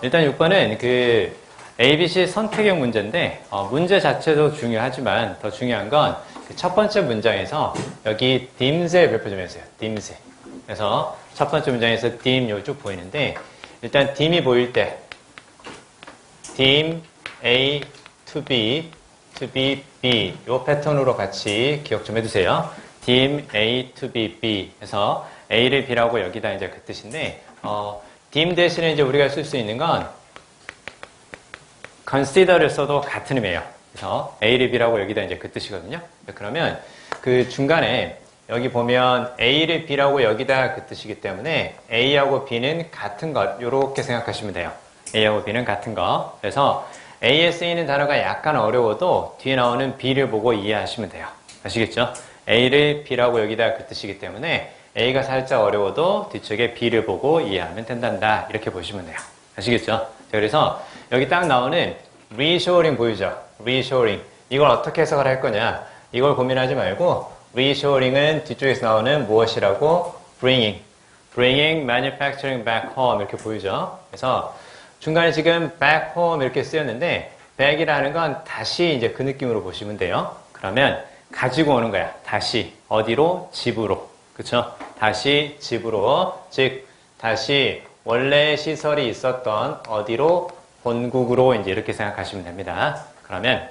일단 6번은 그 ABC 선택형 문제인데 문제 자체도 중요하지만 더 중요한 건 그 첫 번째 문장에서 여기 dims의 별표 좀 해주세요. dims. 그래서 첫 번째 문장에서 dim 여기 쭉 보이는데 일단 dim이 보일 때 dim A to B to B B 이 패턴으로 같이 기억 좀 해두세요. dim A to B B 해서 A를 B라고 여기다 이제 그 뜻인데 dim 대신에 이제 우리가 쓸 수 있는 건 consider를 써도 같은 의미예요. 그래서 A를 B라고 여기다 이제 그 뜻이거든요. 그러면 그 중간에 여기 보면 A를 B라고 여기다 그 뜻이기 때문에 A하고 B는 같은 것 이렇게 생각하시면 돼요. A하고 B는 같은 것. 그래서 A에 쓰이는 단어가 약간 어려워도 뒤에 나오는 B를 보고 이해하시면 돼요. 아시겠죠? A를 B라고 여기다 그 뜻이기 때문에 A가 살짝 어려워도 뒤쪽에 B를 보고 이해하면 된단다. 이렇게 보시면 돼요. 아시겠죠? 자, 그래서 여기 딱 나오는 reassuring 보이죠? reassuring. 이걸 어떻게 해석을 할 거냐? 이걸 고민하지 말고 reassuring은 뒤쪽에서 나오는 무엇이라고? bringing manufacturing back home 이렇게 보이죠? 그래서 중간에 지금 back home 이렇게 쓰였는데 back이라는 건 다시 이제 그 느낌으로 보시면 돼요. 그러면 가지고 오는 거야. 다시 어디로? 집으로. 그쵸? 다시 집으로, 즉 다시 원래 시설이 있었던 어디로? 본국으로 이제 이렇게 생각하시면 됩니다. 그러면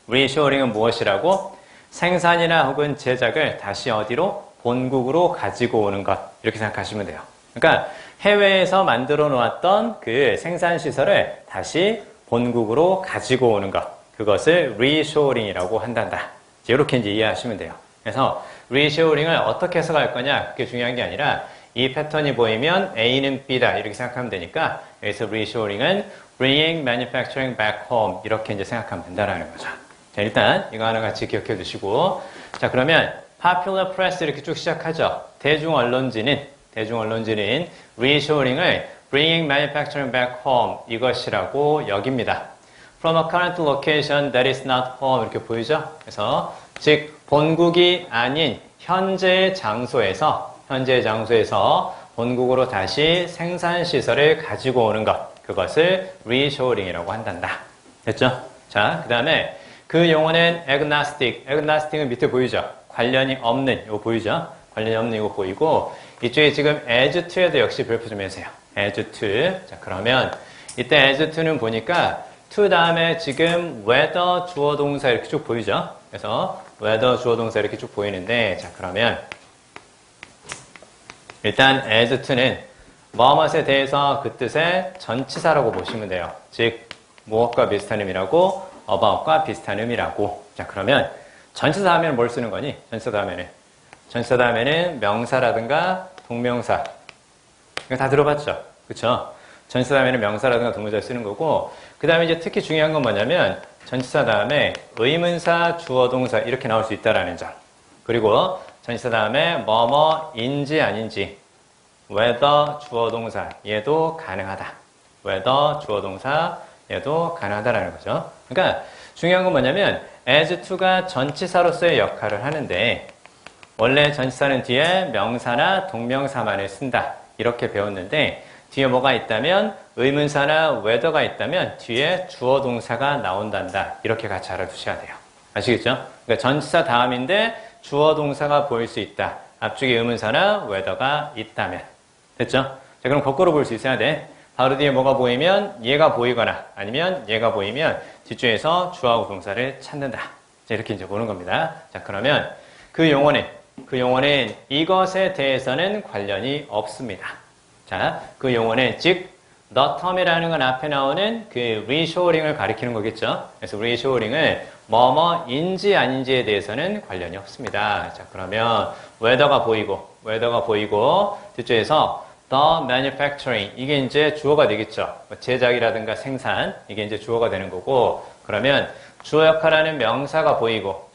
reassuring은 무엇이라고? 생산이나 혹은 제작을 다시 어디로? 본국으로 가지고 오는 것 이렇게 생각하시면 돼요. 그러니까 해외에서 만들어 놓았던 그 생산 시설을 다시 본국으로 가지고 오는 것 그것을 reassuring이라고 한단다. 이렇게 이제 이해하시면 돼요. 그래서 reassuring을 어떻게 해석할 거냐 그게 중요한 게 아니라 이 패턴이 보이면 A는 B다 이렇게 생각하면 되니까 여기서 reassuring은 bringing manufacturing back home 이렇게 이제 생각하면 된다라는 거죠. 자, 일단 이거 하나 같이 기억해 두시고 자 그러면 popular press 이렇게 쭉 시작하죠. 대중 언론지는 reassuring을 bringing manufacturing back home 이것이라고 여깁니다. From a current location that is not home 이렇게 보이죠? 그래서 즉 본국이 아닌 현재의 장소에서 본국으로 다시 생산 시설을 가지고 오는 것 그것을 reassuring이라고 한단다. 됐죠? 자, 그 다음에 그 용어는 agnostic은 밑에 보이죠? 관련이 없는 이거 보이죠? 관련이 없는 이거 보이고 이쪽에 지금 as to에도 역시 별표 좀 해주세요. as to. 자, 그러면 이때 as to는 보니까 to 다음에 지금 whether 주어 동사 이렇게 쭉 보이죠? 그래서 whether 주어 동사 이렇게 쭉 보이는데 자, 그러면 일단 as to는 뭐뭇에 대해서 그 뜻의 전치사라고 보시면 돼요. 즉 무엇과 비슷한 의미라고 about과 비슷한 의미라고. 자, 그러면 전치사 다음에는 뭘 쓰는 거니? 전치사 다음에는 명사라든가 동명사. 이거 다 들어봤죠? 그쵸? 전치사 다음에는 명사라든가 동명사를 쓰는 거고 그 다음에 이제 특히 중요한 건 뭐냐면 전치사 다음에 의문사, 주어, 동사 이렇게 나올 수 있다라는 점. 그리고 전치사 다음에 뭐뭐인지 아닌지 whether 주어, 동사 얘도 가능하다. whether 주어, 동사 얘도 가능하다라는 거죠. 그러니까 중요한 건 뭐냐면 as to가 전치사로서의 역할을 하는데 원래 전치사는 뒤에 명사나 동명사만을 쓴다. 이렇게 배웠는데 뒤에 뭐가 있다면 의문사나 whether가 있다면 뒤에 주어 동사가 나온단다. 이렇게 같이 알아두셔야 돼요. 아시겠죠? 그러니까 전치사 다음인데 주어 동사가 보일 수 있다. 앞쪽에 의문사나 whether가 있다면. 됐죠? 자, 그럼 거꾸로 볼 수 있어야 돼. 바로 뒤에 뭐가 보이면 얘가 보이거나 아니면 얘가 보이면 뒤쪽에서 주어하고 동사를 찾는다. 자, 이렇게 이제 보는 겁니다. 자, 그러면 그 용어는 이것에 대해서는 관련이 없습니다. 자, 그 용어는 즉 the term이라는 건 앞에 나오는 그 reassuring을 가리키는 거겠죠. 그래서 reassuring을 뭐뭐인지 아닌지에 대해서는 관련이 없습니다. 자, 그러면 whether가 보이고 뒤쪽에서 the manufacturing 이게 이제 주어가 되겠죠. 제작이라든가 생산 이게 이제 주어가 되는 거고 그러면 주어 역할하는 명사가 보이고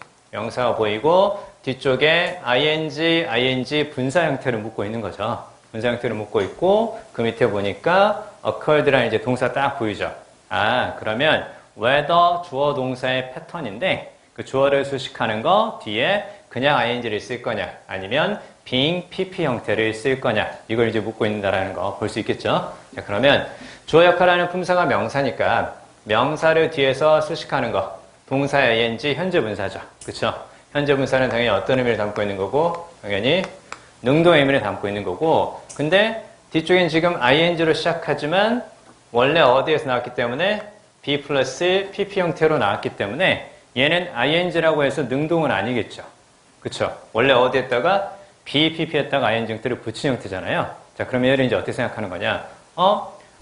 뒤쪽에 ing 분사 형태를 묻고 있는 거죠. 분사 형태를 묻고 있고 그 밑에 보니까 occurred라는 이제 동사 딱 보이죠. 아, 그러면 whether 주어 동사의 패턴인데 그 주어를 수식하는 거 뒤에 그냥 ing를 쓸 거냐 아니면 being PP 형태를 쓸 거냐 이걸 이제 묻고 있다라는 거 볼 수 있겠죠. 자, 그러면 주어 역할하는 품사가 명사니까 명사를 뒤에서 수식하는 거 동사의 ing 현재 분사죠. 그쵸? 현재 분사는 당연히 어떤 의미를 담고 있는 거고 당연히 능동의 의미를 담고 있는 거고 근데 뒤쪽엔 지금 ing로 시작하지만 원래 어디에서 나왔기 때문에 be 플러스 pp 형태로 나왔기 때문에 얘는 ing라고 해서 능동은 아니겠죠. 그쵸? 원래 어디에다가 be, pp에다가 ing 형태를 붙인 형태잖아요. 자, 그러면 얘를 이제 어떻게 생각하는 거냐?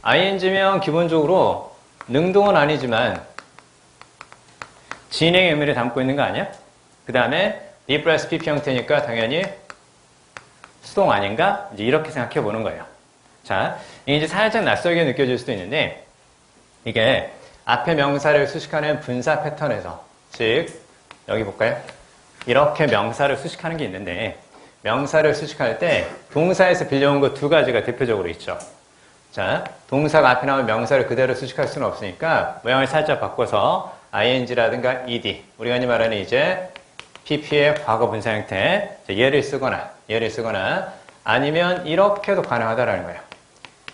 ing면 기본적으로 능동은 아니지만 진행의 의미를 담고 있는 거 아니야? 그 다음에 be 플러스 pp 형태니까 당연히 수동 아닌가? 이제 이렇게 생각해 보는 거예요. 자, 이게 이제 살짝 낯설게 느껴질 수도 있는데 이게 앞에 명사를 수식하는 분사 패턴에서 즉 여기 볼까요? 이렇게 명사를 수식하는 게 있는데 명사를 수식할 때 동사에서 빌려온 거 두 가지가 대표적으로 있죠. 자, 동사가 앞에 나오면 명사를 그대로 수식할 수는 없으니까 모양을 살짝 바꿔서 ing라든가 ed 우리가 흔히 말하는 이제 pp의 과거 분사 형태 얘를 쓰거나 아니면 이렇게도 가능하다라는 거예요.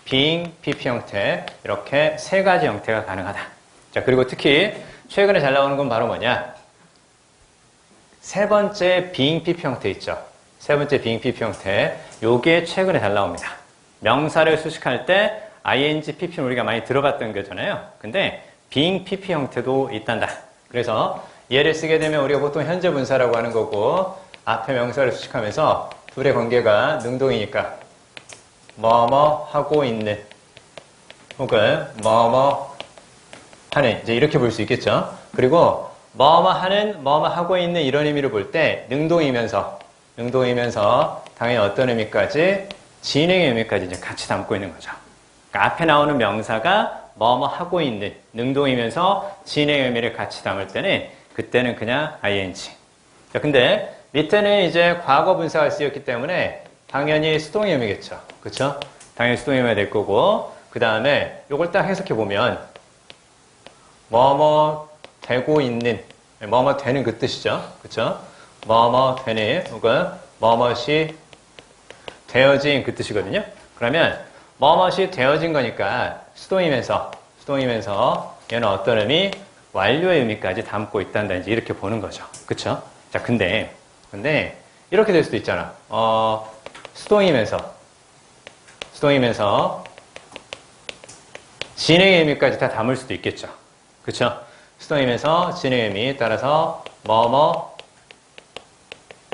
being pp 형태 이렇게 세 가지 형태가 가능하다. 자, 그리고 특히 최근에 잘 나오는 건 바로 뭐냐? 세 번째 being pp 형태 있죠. 세 번째 being pp 형태 요게 최근에 잘 나옵니다. 명사를 수식할 때 ing pp는 우리가 많이 들어봤던 거잖아요. 근데 being pp 형태도 있단다. 그래서 얘를 쓰게 되면 우리가 보통 현재 분사라고 하는 거고 앞에 명사를 수식하면서 둘의 관계가 능동이니까 뭐뭐 하고 있는 혹은 뭐뭐 하는 이제 이렇게 볼 수 있겠죠. 그리고 뭐뭐 하는 뭐뭐 하고 있는 이런 의미를 볼 때 능동이면서 당연히 어떤 의미까지 진행의 의미까지 이제 같이 담고 있는 거죠. 그러니까 앞에 나오는 명사가 뭐뭐 하고 있는 능동이면서 진행의 의미를 같이 담을 때는 그때는 그냥 ing. 자, 근데 밑에는 이제 과거 분사가 쓰였기 때문에 당연히 수동의 의미겠죠. 그쵸? 당연히 수동의 의미가 될 거고 그 다음에 요걸 딱 해석해 보면 뭐뭐 되고 있는 뭐뭐 되는 그 뜻이죠. 그쵸? 뭐뭐 되는 혹은 뭐뭐이 되어진 그 뜻이거든요. 그러면 뭐뭐이 되어진 거니까 수동이면서 얘는 어떤 의미? 완료의 의미까지 담고 있단다. 이제 이렇게 보는 거죠. 그쵸? 자, 근데 이렇게 될 수도 있잖아. 수동이면서 진행의 의미까지 다 담을 수도 있겠죠. 그쵸? 수동이면서 진행의 의미 따라서 뭐뭐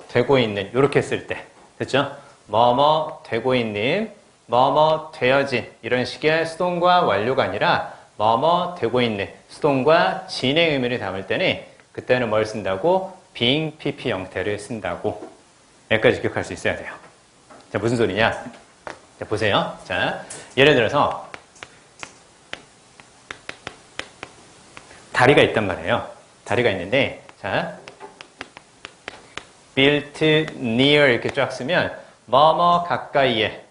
되고 있는 이렇게 했을 때 됐죠? 뭐뭐 되고 있는 뭐뭐 되어진 이런 식의 수동과 완료가 아니라 뭐뭐 되고 있는 수동과 진행 의미를 담을 때는 그때는 뭘 쓴다고? being pp 형태를 쓴다고. 여기까지 기억할 수 있어야 돼요. 자, 무슨 소리냐? 자, 보세요. 자, 예를 들어서 다리가 있단 말이에요. 다리가 있는데 자, built near 이렇게 쫙 쓰면 뭐뭐 가까이에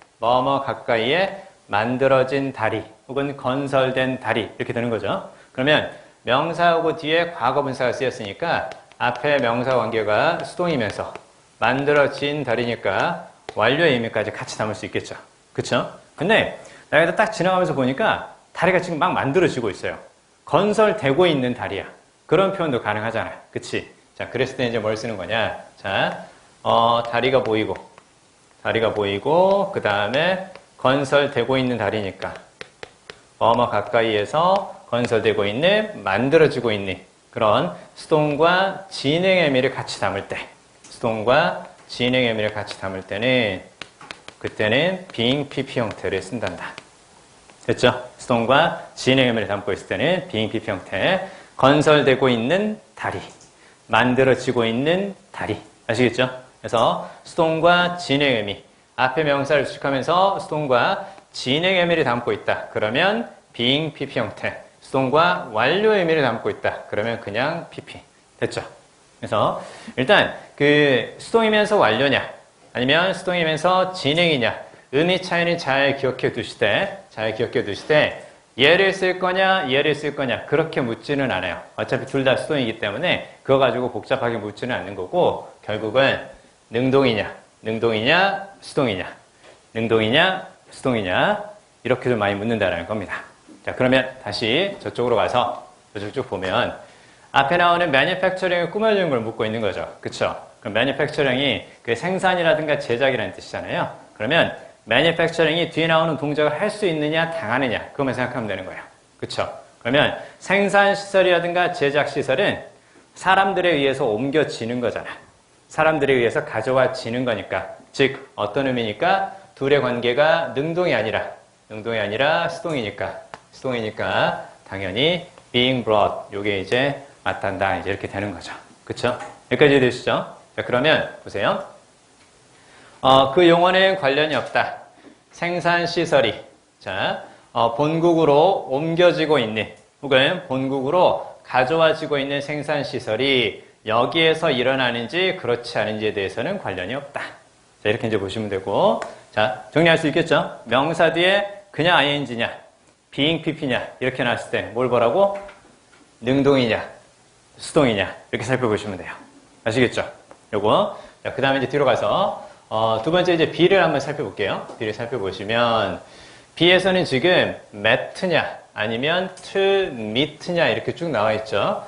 만들어진 다리 혹은 건설된 다리 이렇게 되는 거죠. 그러면 명사하고 뒤에 과거 분사가 쓰였으니까 앞에 명사 관계가 수동이면서 만들어진 다리니까 완료의 의미까지 같이 담을 수 있겠죠. 그쵸? 근데 나 여기다 딱 지나가면서 보니까 다리가 지금 막 만들어지고 있어요. 건설되고 있는 다리야. 그런 표현도 가능하잖아요. 그치? 자, 그랬을 때 이제 뭘 쓰는 거냐? 자, 다리가 보이고 그 다음에 건설되고 있는 다리니까 뭐뭐 가까이에서 건설되고 있는 만들어지고 있는 그런 수동과 진행의 의미를 같이 담을 때는 그때는 being pp 형태를 쓴단다. 됐죠? 수동과 진행의 의미를 담고 있을 때는 being pp 형태 건설되고 있는 다리 만들어지고 있는 다리 아시겠죠? 그래서 수동과 진행의 의미 앞에 명사를 수식하면서 수동과 진행의 의미를 담고 있다. 그러면 being pp 형태 수동과 완료의 의미를 담고 있다. 그러면 그냥 pp. 됐죠? 그래서 일단 그 수동이면서 완료냐 아니면 수동이면서 진행이냐 의미 차이는 잘 기억해 두시되 얘를 쓸 거냐 그렇게 묻지는 않아요. 어차피 둘 다 수동이기 때문에 그거 가지고 복잡하게 묻지는 않는 거고 결국은 능동이냐 능동이냐, 수동이냐, 능동이냐, 수동이냐, 이렇게 좀 많이 묻는다는 겁니다. 자, 그러면 다시 저쪽으로 가서 저쪽 보면 앞에 나오는 manufacturing을 꾸며주는 걸 묻고 있는 거죠. 그쵸? 그럼 manufacturing이 그 생산이라든가 제작이라는 뜻이잖아요. 그러면 manufacturing이 뒤에 나오는 동작을 할 수 있느냐, 당하느냐, 그것만 생각하면 되는 거예요. 그쵸? 그러면 생산시설이라든가 제작시설은 사람들에 의해서 옮겨지는 거잖아. 사람들에 의해서 가져와지는 거니까. 즉, 어떤 의미니까? 둘의 관계가 능동이 아니라 수동이니까 당연히 being brought, 요게 이제 맞단다, 이제 이렇게 되는 거죠. 그쵸? 여기까지 되시죠? 자, 그러면 보세요. 그 용어는 관련이 없다. 생산시설이, 자, 본국으로 옮겨지고 있는, 혹은 본국으로 가져와지고 있는 생산시설이 여기에서 일어나는지 그렇지 않은지에 대해서는 관련이 없다. 자, 이렇게 이제 보시면 되고, 자, 정리할 수 있겠죠? 명사 뒤에 그냥 ing냐, being pp냐, 이렇게 나왔을 때 뭘 보라고? 능동이냐, 수동이냐, 이렇게 살펴보시면 돼요. 아시겠죠? 요거. 자, 그 다음에 이제 뒤로 가서, 두 번째 이제 B를 한번 살펴볼게요. B를 살펴보시면, B에서는 지금 met냐, 아니면 to meet냐, 이렇게 쭉 나와 있죠.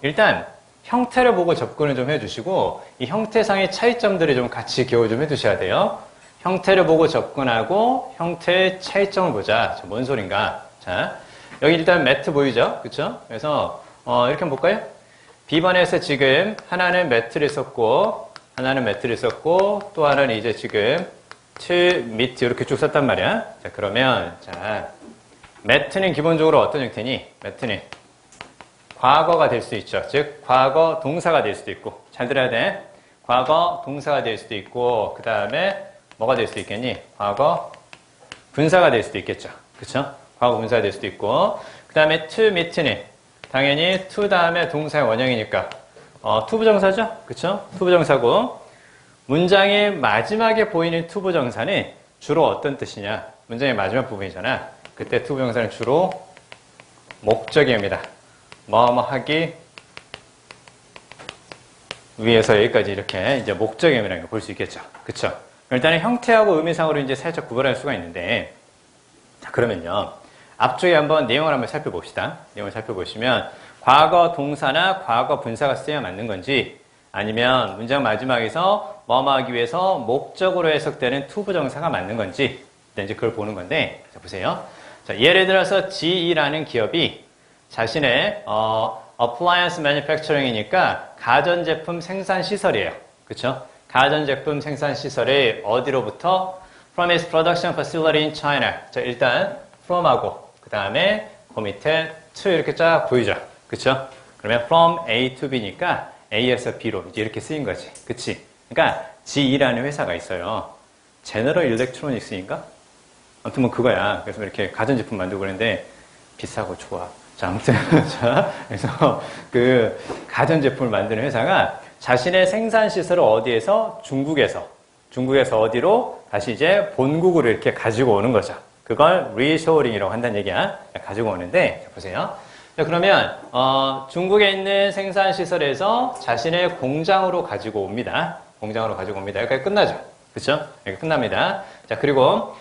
일단, 형태를 보고 접근을 좀 해주시고, 이 형태상의 차이점들을 좀 같이 기억을 좀 해두셔야 돼요. 형태를 보고 접근하고, 형태의 차이점을 보자. 뭔 소린가? 자, 여기 일단 매트 보이죠? 그쵸? 그래서, 이렇게 한번 볼까요? B번에서 지금 하나는 매트를 썼고, 또 하나는 이제 지금 to meet 이렇게 쭉 썼단 말이야. 자, 그러면, 자, 매트는 기본적으로 어떤 형태니? 매트는 과거가 될 수 있죠. 즉, 과거 동사가 될 수도 있고. 잘 들어야 돼. 과거 동사가 될 수도 있고, 그 다음에 뭐가 될 수도 있겠니? 과거 분사가 될 수도 있겠죠. 그쵸? 과거 분사가 될 수도 있고. 그 다음에 to meet는 당연히 to 다음에 동사의 원형이니까 to 부정사죠? 그쵸? to 부정사고. 문장의 마지막에 보이는 to 부정사는 주로 어떤 뜻이냐? 문장의 마지막 부분이잖아. 그때 to 부정사는 주로 목적입니다. 뭐뭐 하기 위해서 여기까지 이렇게 이제 목적임이라는 걸 볼 수 있겠죠. 그쵸? 일단은 형태하고 의미상으로 이제 살짝 구별할 수가 있는데, 자, 그러면요. 앞쪽에 한번 내용을 한번 살펴봅시다. 내용을 살펴보시면, 과거 동사나 과거 분사가 쓰여야 맞는 건지, 아니면 문장 마지막에서 뭐뭐 하기 위해서 목적으로 해석되는 to 부정사가 맞는 건지, 일단 이제 그걸 보는 건데, 자, 보세요. 자, 예를 들어서 GE라는 기업이 자신의 appliance manufacturing이니까 가전제품 생산 시설이에요. 그렇죠? 가전제품 생산 시설이 어디로부터? From its production facility in China. 자, 일단 from하고 그 다음에 그 밑에 to 이렇게 쫙 보이죠. 그렇죠? 그러면 from A to B니까 A에서 B로 이제 이렇게 쓰인 거지. 그치? 그러니까 GE라는 회사가 있어요. 제너럴 일렉트로닉스인가? 아무튼 뭐 그거야. 그래서 이렇게 가전제품 만들고 그러는데 비싸고 좋아. 자, 아무튼 자, 그래서 그 가전제품을 만드는 회사가 자신의 생산 시설을 어디에서? 중국에서 어디로? 다시 이제 본국으로 이렇게 가지고 오는 거죠. 그걸 리쇼어링이라고 한다는 얘기야. 가지고 오는데, 자, 보세요. 자, 그러면 중국에 있는 생산 시설에서 자신의 공장으로 가지고 옵니다. 여기까지 끝나죠. 그렇죠? 여기 끝납니다. 자, 그리고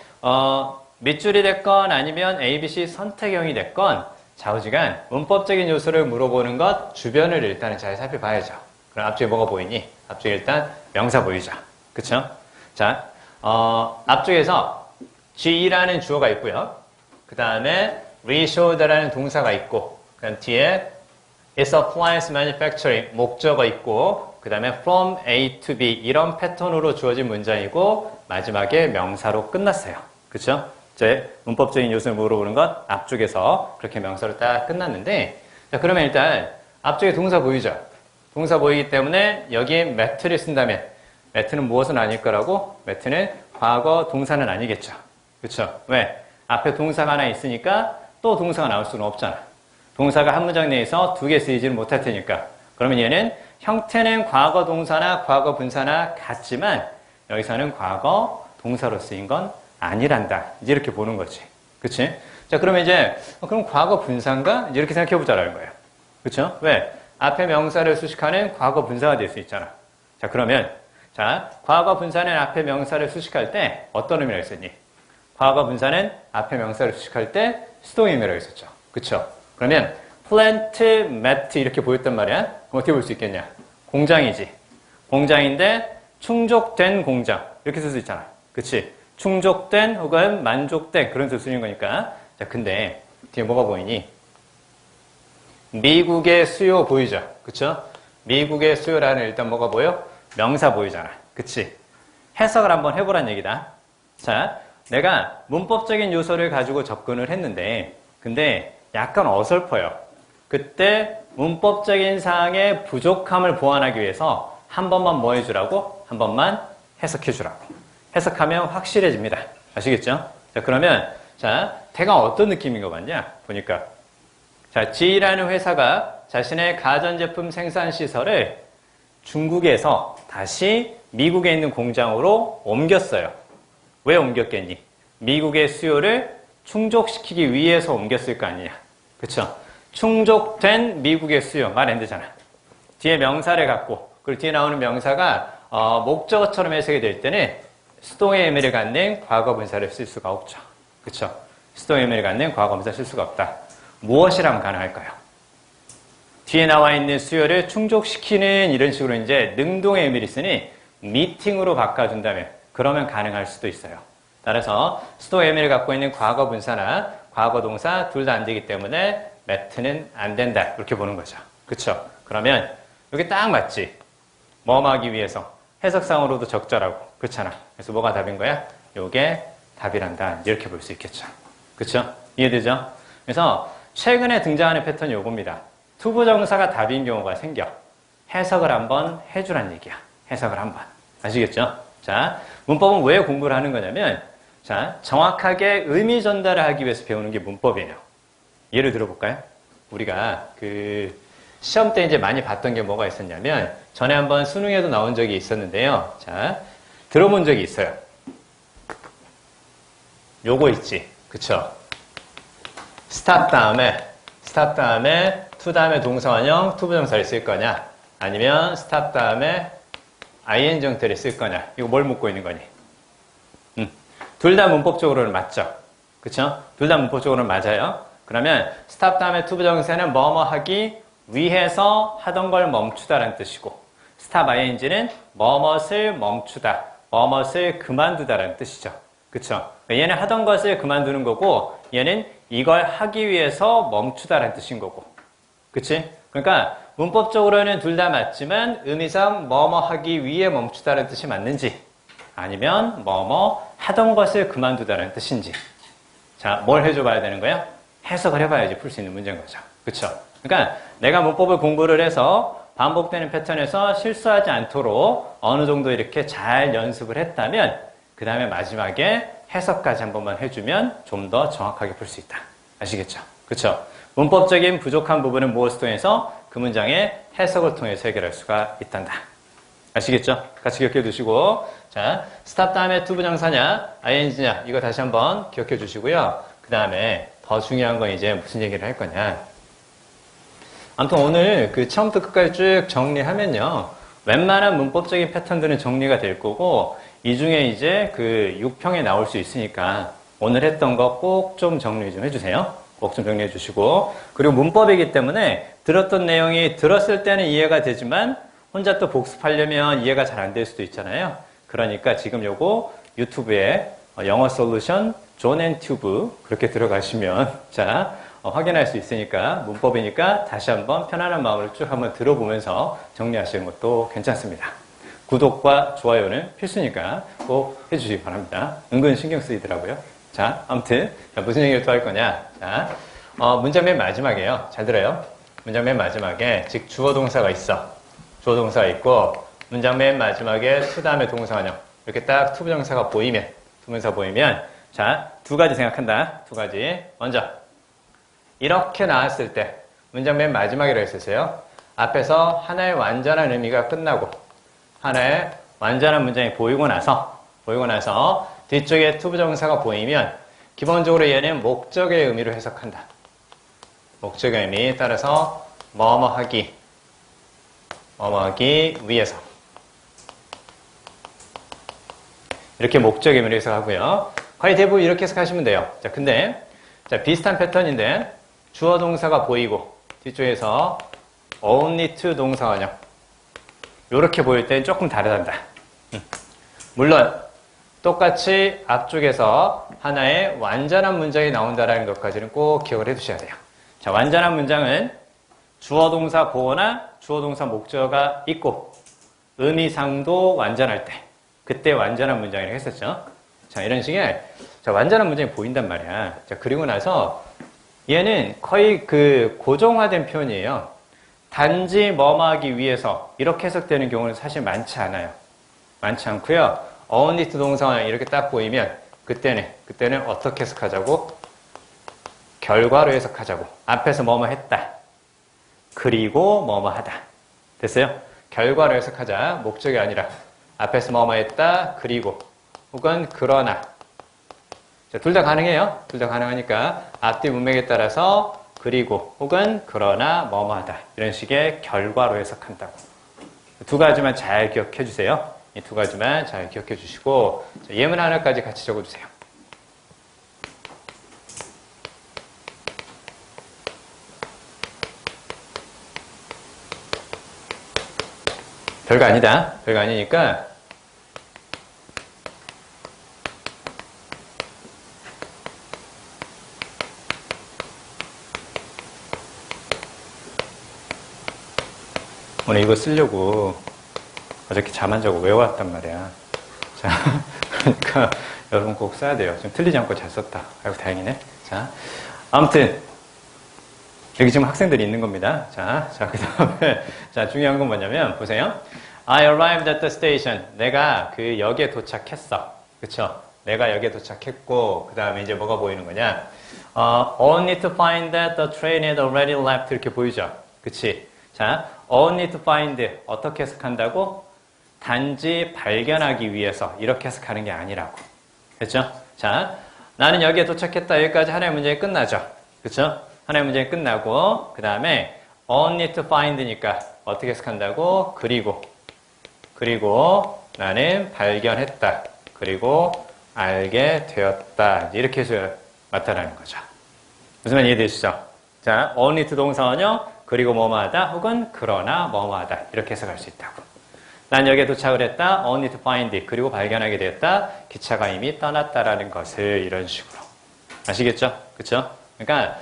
밑줄이 됐건 아니면 ABC 선택형이 됐건 좌우지간 문법적인 요소를 물어보는 것 주변을 일단은 잘 살펴봐야죠. 그럼 앞쪽에 뭐가 보이니? 앞쪽에 일단 명사 보이죠. 그쵸? 자, 앞쪽에서 G라는 주어가 있고요. 그 다음에 reshowed라는 동사가 있고, 그 다음 뒤에 is appliance manufacturing 목적어 있고, 그 다음에 from A to B 이런 패턴으로 주어진 문장이고, 마지막에 명사로 끝났어요. 그쵸? 이제 문법적인 요소를 물어보는 것 앞쪽에서 그렇게 명사로 딱 끝났는데, 자, 그러면 일단 앞쪽에 동사 보이죠? 동사 보이기 때문에 여기에 met를 쓴다면 met는 무엇은 아닐 거라고? met는 과거 동사는 아니겠죠. 그렇죠? 왜? 앞에 동사가 하나 있으니까 또 동사가 나올 수는 없잖아. 동사가 한 문장 내에서 두 개 쓰이지는 못할 테니까. 그러면 얘는 형태는 과거 동사나 과거 분사나 같지만 여기서는 과거 동사로 쓰인 건 아니란다. 이제 이렇게 보는 거지. 그치? 자, 그러면 이제 그럼 과거 분사인가? 이제 이렇게 생각해 보자라는 거예요. 그렇죠? 왜? 앞에 명사를 수식하는 과거 분사가 될 수 있잖아. 자, 그러면 자, 과거 분사는 앞에 명사를 수식할 때 어떤 의미라고 했었니? 과거 분사는 앞에 명사를 수식할 때 수동의 의미라고 했었죠. 그쵸? 그러면 plant, met 이렇게 보였단 말이야. 그럼 어떻게 볼 수 있겠냐? 공장이지. 공장인데 충족된 공장. 이렇게 쓸 수 있잖아. 그치? 충족된 혹은 만족된 그런 뜻을 쓰는 거니까. 자, 근데 뒤에 뭐가 보이니? 미국의 수요 보이죠? 그쵸? 미국의 수요라는 일단 뭐가 보여? 명사 보이잖아. 그치? 해석을 한번 해보란 얘기다. 자, 내가 문법적인 요소를 가지고 접근을 했는데, 근데 약간 어설퍼요. 그때 문법적인 사항의 부족함을 보완하기 위해서 한 번만 뭐 해주라고? 한 번만 해석해주라고. 해석하면 확실해집니다. 아시겠죠? 자, 그러면, 자, 대강 어떤 느낌인 거 같냐? 보니까. 자, G라는 회사가 자신의 가전제품 생산 시설을 중국에서 다시 미국에 있는 공장으로 옮겼어요. 왜 옮겼겠니? 미국의 수요를 충족시키기 위해서 옮겼을 거 아니냐. 그쵸? 충족된 미국의 수요. 말 안 되잖아. 뒤에 명사를 갖고, 그리고 뒤에 나오는 명사가 목적어처럼 해석이 될 때는 수동의 의미를 갖는 과거 분사를 쓸 수가 없죠. 그쵸? 수동의 의미를 갖는 과거 분사 쓸 수가 없다. 무엇이라면 가능할까요? 뒤에 나와 있는 수요를 충족시키는 이런 식으로 이제 능동의 의미를 쓰니 미팅으로 바꿔준다면 그러면 가능할 수도 있어요. 따라서 수동의 의미를 갖고 있는 과거 분사나 과거 동사 둘 다 안 되기 때문에 met는 안 된다. 이렇게 보는 거죠. 그쵸? 그러면 여기 딱 맞지? 뭐 하기 위해서? 해석상으로도 적절하고. 그렇잖아. 그래서 뭐가 답인 거야? 요게 답이란다. 이렇게 볼 수 있겠죠. 그쵸? 이해되죠? 그래서 최근에 등장하는 패턴이 요겁니다. 투부정사가 답인 경우가 생겨. 해석을 한번 해주란 얘기야. 해석을 한번. 아시겠죠? 자, 문법은 왜 공부를 하는 거냐면, 자, 정확하게 의미 전달을 하기 위해서 배우는 게 문법이에요. 예를 들어볼까요? 우리가 시험 때 이제 많이 봤던 게 뭐가 있었냐면, 전에 한번 수능에도 나온 적이 있었는데요. 자, 들어본 적이 있어요. 요거 있지. 그쵸? stop 다음에 to 다음에 동사원형 투부정사를 쓸 거냐? 아니면 stop 다음에 ing 형태를 쓸 거냐? 이거 뭘 묻고 있는 거니? 둘 다 문법적으로는 맞죠? 그쵸? 둘 다 문법적으로는 맞아요. 그러면 stop 다음에 투부정사는 뭐뭐 하기 위해서 하던 걸 멈추다라는 뜻이고 stop ing는 뭐뭇을 멈추다, 뭐뭇을 그만두다라는 뜻이죠. 그쵸? 얘는 하던 것을 그만두는 거고 얘는 이걸 하기 위해서 멈추다라는 뜻인 거고. 그치? 그러니까 문법적으로는 둘 다 맞지만 의미상 뭐뭐 하기 위해 멈추다라는 뜻이 맞는지 아니면 뭐뭐 하던 것을 그만두다라는 뜻인지. 자, 뭘 해줘 봐야 되는 거야? 해석을 해봐야지 풀 수 있는 문제인 거죠. 그쵸? 그러니까 내가 문법을 공부를 해서 반복되는 패턴에서 실수하지 않도록 어느 정도 이렇게 잘 연습을 했다면 그 다음에 마지막에 해석까지 한 번만 해주면 좀 더 정확하게 풀 수 있다. 아시겠죠? 그쵸? 문법적인 부족한 부분은 무엇을 통해서 그 문장의 해석을 통해서 해결할 수가 있단다. 아시겠죠? 같이 기억해 두시고 자, stop 다음에 to 부정사냐 ing냐 이거 다시 한번 기억해 주시고요. 그 다음에 더 중요한 건 이제 무슨 얘기를 할 거냐. 아무튼 오늘 처음부터 끝까지 쭉 정리하면요. 웬만한 문법적인 패턴들은 정리가 될 거고 이 중에 이제 6평에 나올 수 있으니까 오늘 했던 거 꼭 좀 정리 좀 해주세요. 꼭 좀 정리해 주시고 그리고 문법이기 때문에 들었던 내용이 들었을 때는 이해가 되지만 혼자 또 복습하려면 이해가 잘 안 될 수도 있잖아요. 그러니까 지금 요거 유튜브에 영어 솔루션 존 앤 튜브 그렇게 들어가시면 자 확인할 수 있으니까 문법이니까 다시 한번 편안한 마음으로 쭉 한번 들어보면서 정리하시는 것도 괜찮습니다. 구독과 좋아요는 필수니까 꼭 해주시기 바랍니다. 은근 신경 쓰이더라고요. 자, 아무튼 무슨 얘기를 또 할 거냐. 자, 문장 맨 마지막이에요. 잘 들어요. 문장 맨 마지막에 즉 주어 동사가 있어. 주어 동사가 있고 문장 맨 마지막에 to 다음에 동사원형 이렇게 딱 투부정사가 보이면 투부정사 보이면 자, 두 가지 생각한다. 두 가지. 먼저 이렇게 나왔을 때 문장 맨 마지막이라고 했었어요. 앞에서 하나의 완전한 의미가 끝나고 하나의 완전한 문장이 보이고 나서 뒤쪽에 투부정사가 보이면 기본적으로 얘는 목적의 의미로 해석한다. 목적의 의미에 따라서 뭐뭐 하기 위해서 이렇게 목적임을 해석하고요. 거의 대부분 이렇게 해석하시면 돼요. 자, 근데 자, 비슷한 패턴인데 주어 동사가 보이고 뒤쪽에서 only to 동사 원형 이렇게 보일 때는 조금 다르단다. 물론 똑같이 앞쪽에서 하나의 완전한 문장이 나온다는 것까지는 꼭 기억을 해두셔야 돼요. 자, 완전한 문장은 주어 동사 보어나 주어 동사 목적어가 있고 의미상도 완전할 때 그때 완전한 문장이라고 했었죠. 자, 이런 식의 자, 완전한 문장이 보인단 말이야. 자, 그리고 나서 얘는 거의 그 고정화된 표현이에요. 단지 뭐뭐 하기 위해서 이렇게 해석되는 경우는 사실 많지 않아요. 많지 않고요. only to 동사가 이렇게 딱 보이면 그때는 어떻게 해석하자고? 결과로 해석하자고. 앞에서 뭐뭐 했다. 그리고 뭐뭐 하다. 됐어요? 결과로 해석하자. 목적이 아니라 앞에서 뭐뭐 했다. 그리고 혹은 그러나. 둘 다 가능해요. 둘 다 가능하니까 앞뒤 문맥에 따라서 그리고 혹은 그러나 뭐뭐 하다. 이런 식의 결과로 해석한다고. 두 가지만 잘 기억해 주세요. 이 두 가지만 잘 기억해 주시고 예문 하나까지 같이 적어주세요. 별거 아니다. 별거 아니니까 오늘 이거 쓰려고 어저께 잠 안 자고 외워왔단 말이야. 자, 그러니까 여러분 꼭 써야 돼요. 좀 틀리지 않고 잘 썼다. 아이고 다행이네. 자, 아무튼 여기 지금 학생들이 있는 겁니다. 자, 그 다음에 자 중요한 건 뭐냐면 보세요. I arrived at the station. 내가 그 역에 도착했어. 그쵸? 내가 역에 도착했고 그 다음에 이제 뭐가 보이는 거냐? Only to find that the train had already left 이렇게 보이죠? 그치? 자, only to find 어떻게 해석한다고? 단지 발견하기 위해서 이렇게 해석하는 게 아니라고. 그렇죠? 자, 나는 여기에 도착했다. 여기까지 하나의 문장이 끝나죠. 그렇죠? 하나의 문장이 끝나고 그 다음에 only to find니까 어떻게 해석한다고? 그리고 나는 발견했다. 그리고 알게 되었다. 이렇게 해서 나타나는 거죠. 무슨 말 이해되시죠? 자, only to 동사 원형 그리고 뭐뭐하다 혹은 그러나 뭐뭐하다 이렇게 해석할 수 있다고. 난 여기에 도착을 했다. only to find. 그리고 발견하게 되었다. 기차가 이미 떠났다라는 것을 이런 식으로. 아시겠죠? 그쵸? 그러니까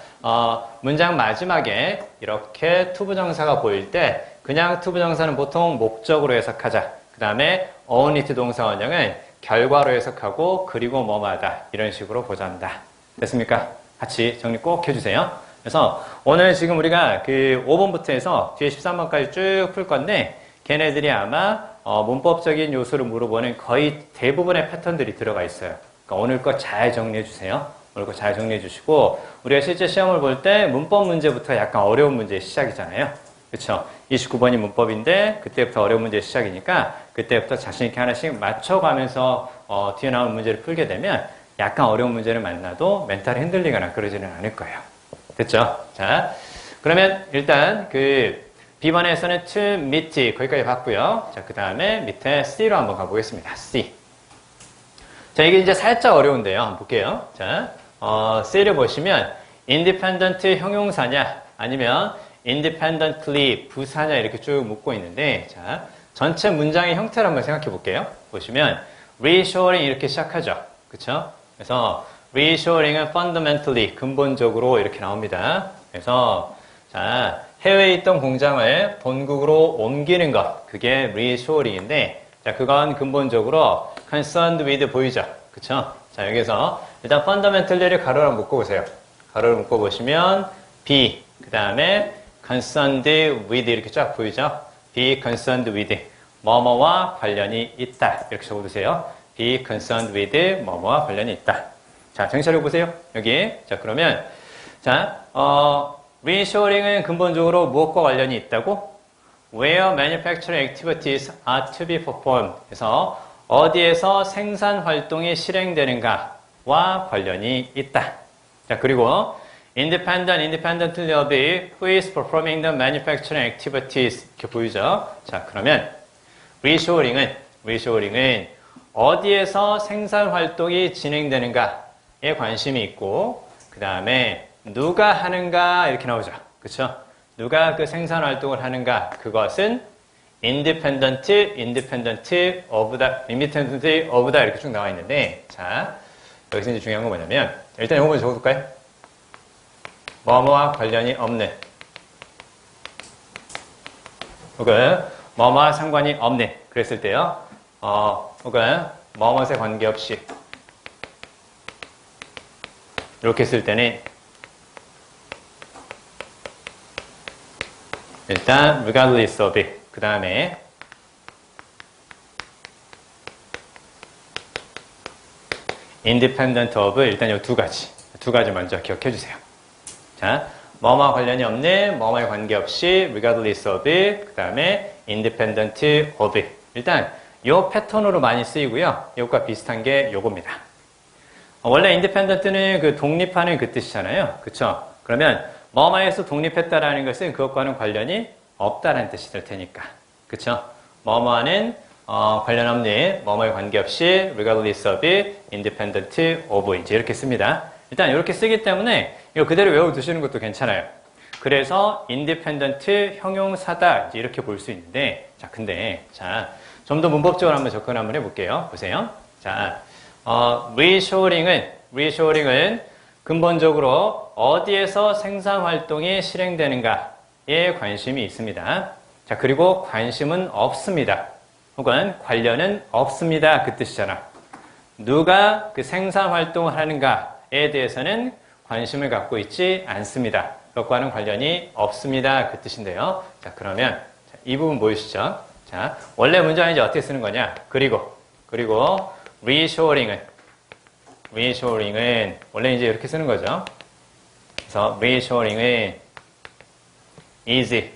문장 마지막에 이렇게 투부정사가 보일 때 그냥 투부정사는 보통 목적으로 해석하자. 그 다음에 only to 동사 원형은 결과로 해석하고 그리고 뭐뭐하다. 이런 식으로 보자한다. 됐습니까? 같이 정리 꼭 해주세요. 그래서 오늘 지금 우리가 그 5번부터 해서 뒤에 13번까지 쭉 풀 건데 걔네들이 아마 문법적인 요소를 물어보는 거의 대부분의 패턴들이 들어가 있어요. 그러니까 오늘 거 잘 정리해 주세요. 오늘 거 잘 정리해 주시고 우리가 실제 시험을 볼 때 문법 문제부터 약간 어려운 문제의 시작이잖아요. 그렇죠? 29번이 문법인데 그때부터 어려운 문제의 시작이니까 그때부터 자신 있게 하나씩 맞춰가면서 뒤에 나오는 문제를 풀게 되면 약간 어려운 문제를 만나도 멘탈이 흔들리거나 그러지는 않을 거예요. 됐죠? 자, 그러면 일단 B번에서는 to meet 거기까지 봤고요. 자, 그 다음에 밑에 C로 한번 가보겠습니다. C. 자, 이게 이제 살짝 어려운데요. 한번 볼게요. 자, C를 보시면 independent 형용사냐 아니면 independently 부사냐 이렇게 쭉 묶고 있는데 자, 전체 문장의 형태를 한번 생각해 볼게요. 보시면 reassuring 이렇게 시작하죠. 그쵸? 그래서 reassuring은 fundamentally 근본적으로 이렇게 나옵니다. 그래서 자, 해외에 있던 공장을 본국으로 옮기는 것 그게 reassuring인데 자, 그건 근본적으로 concerned with 보이죠? 그쵸? 자, 여기서 일단 fundamentally를 가로로 묶어 보세요. 가로로 묶어 보시면 be 그 다음에 concerned with 이렇게 쫙 보이죠? be concerned with 뭐뭐와 관련이 있다 이렇게 적어두세요. be concerned with 뭐뭐와 관련이 있다. 자, 정신 차려보세요. 여기. 자, 그러면, 자, reassuring은 근본적으로 무엇과 관련이 있다고? Where manufacturing activities are to be performed. 그래서 어디에서 생산 활동이 실행되는가와 관련이 있다. 자, 그리고 independently of who is performing the manufacturing activities. 이렇게 보이죠? 자, 그러면 reassuring은 어디에서 생산 활동이 진행되는가에 관심이 있고, 그 다음에 누가 하는가 이렇게 나오죠. 그쵸? 누가 그 생산 활동을 하는가, 그것은 independent of the 이렇게 쭉 나와 있는데, 자, 여기서 이제 중요한 건 뭐냐면, 일단 이거 먼저 적어둘까요? 뭐뭐와 관련이 없는, 혹은 뭐뭐와 상관이 없는, 그랬을 때요, 혹은 뭐뭐에 관계없이, 이렇게 쓸 때는, 일단 regardless of it, 그 다음에 independent of, 일단 이 두 가지 먼저 기억해 주세요. 자, 뭐뭐와 관련이 없는, 뭐뭐에 관계없이 regardless of it, 그 다음에 independent of it. 일단 이 패턴으로 많이 쓰이고요. 이것과 비슷한 게 요겁니다. 원래 independent는 그 독립하는 그 뜻이잖아요. 그쵸? 그러면 뭐뭐에서 독립했다라는 것은 그것과는 관련이 없다라는 뜻이 될 테니까. 그쵸? 뭐뭐와는 관련 없는, 뭐뭐에 관계없이 regardless of it, independent of 이제 이렇게 씁니다. 일단 이렇게 쓰기 때문에 이거 그대로 외워두시는 것도 괜찮아요. 그래서 independent 형용사다 이제 이렇게 볼 수 있는데, 자 근데 자 좀 더 문법적으로 한번 접근 한번 해볼게요. 보세요. 자, reshoring은 근본적으로 어디에서 생산 활동이 실행되는가에 관심이 있습니다. 자, 그리고 관심은 없습니다. 혹은 관련은 없습니다. 그 뜻이잖아. 누가 그 생산 활동을 하는가에 대해서는 관심을 갖고 있지 않습니다. 그것과는 관련이 없습니다. 그 뜻인데요. 자, 그러면 이 부분 보이시죠? 자, 원래 문장은 이제 어떻게 쓰는 거냐? 그리고 reshoring은 원래 이제 이렇게 쓰는 거죠. 그래서 reshoring은 is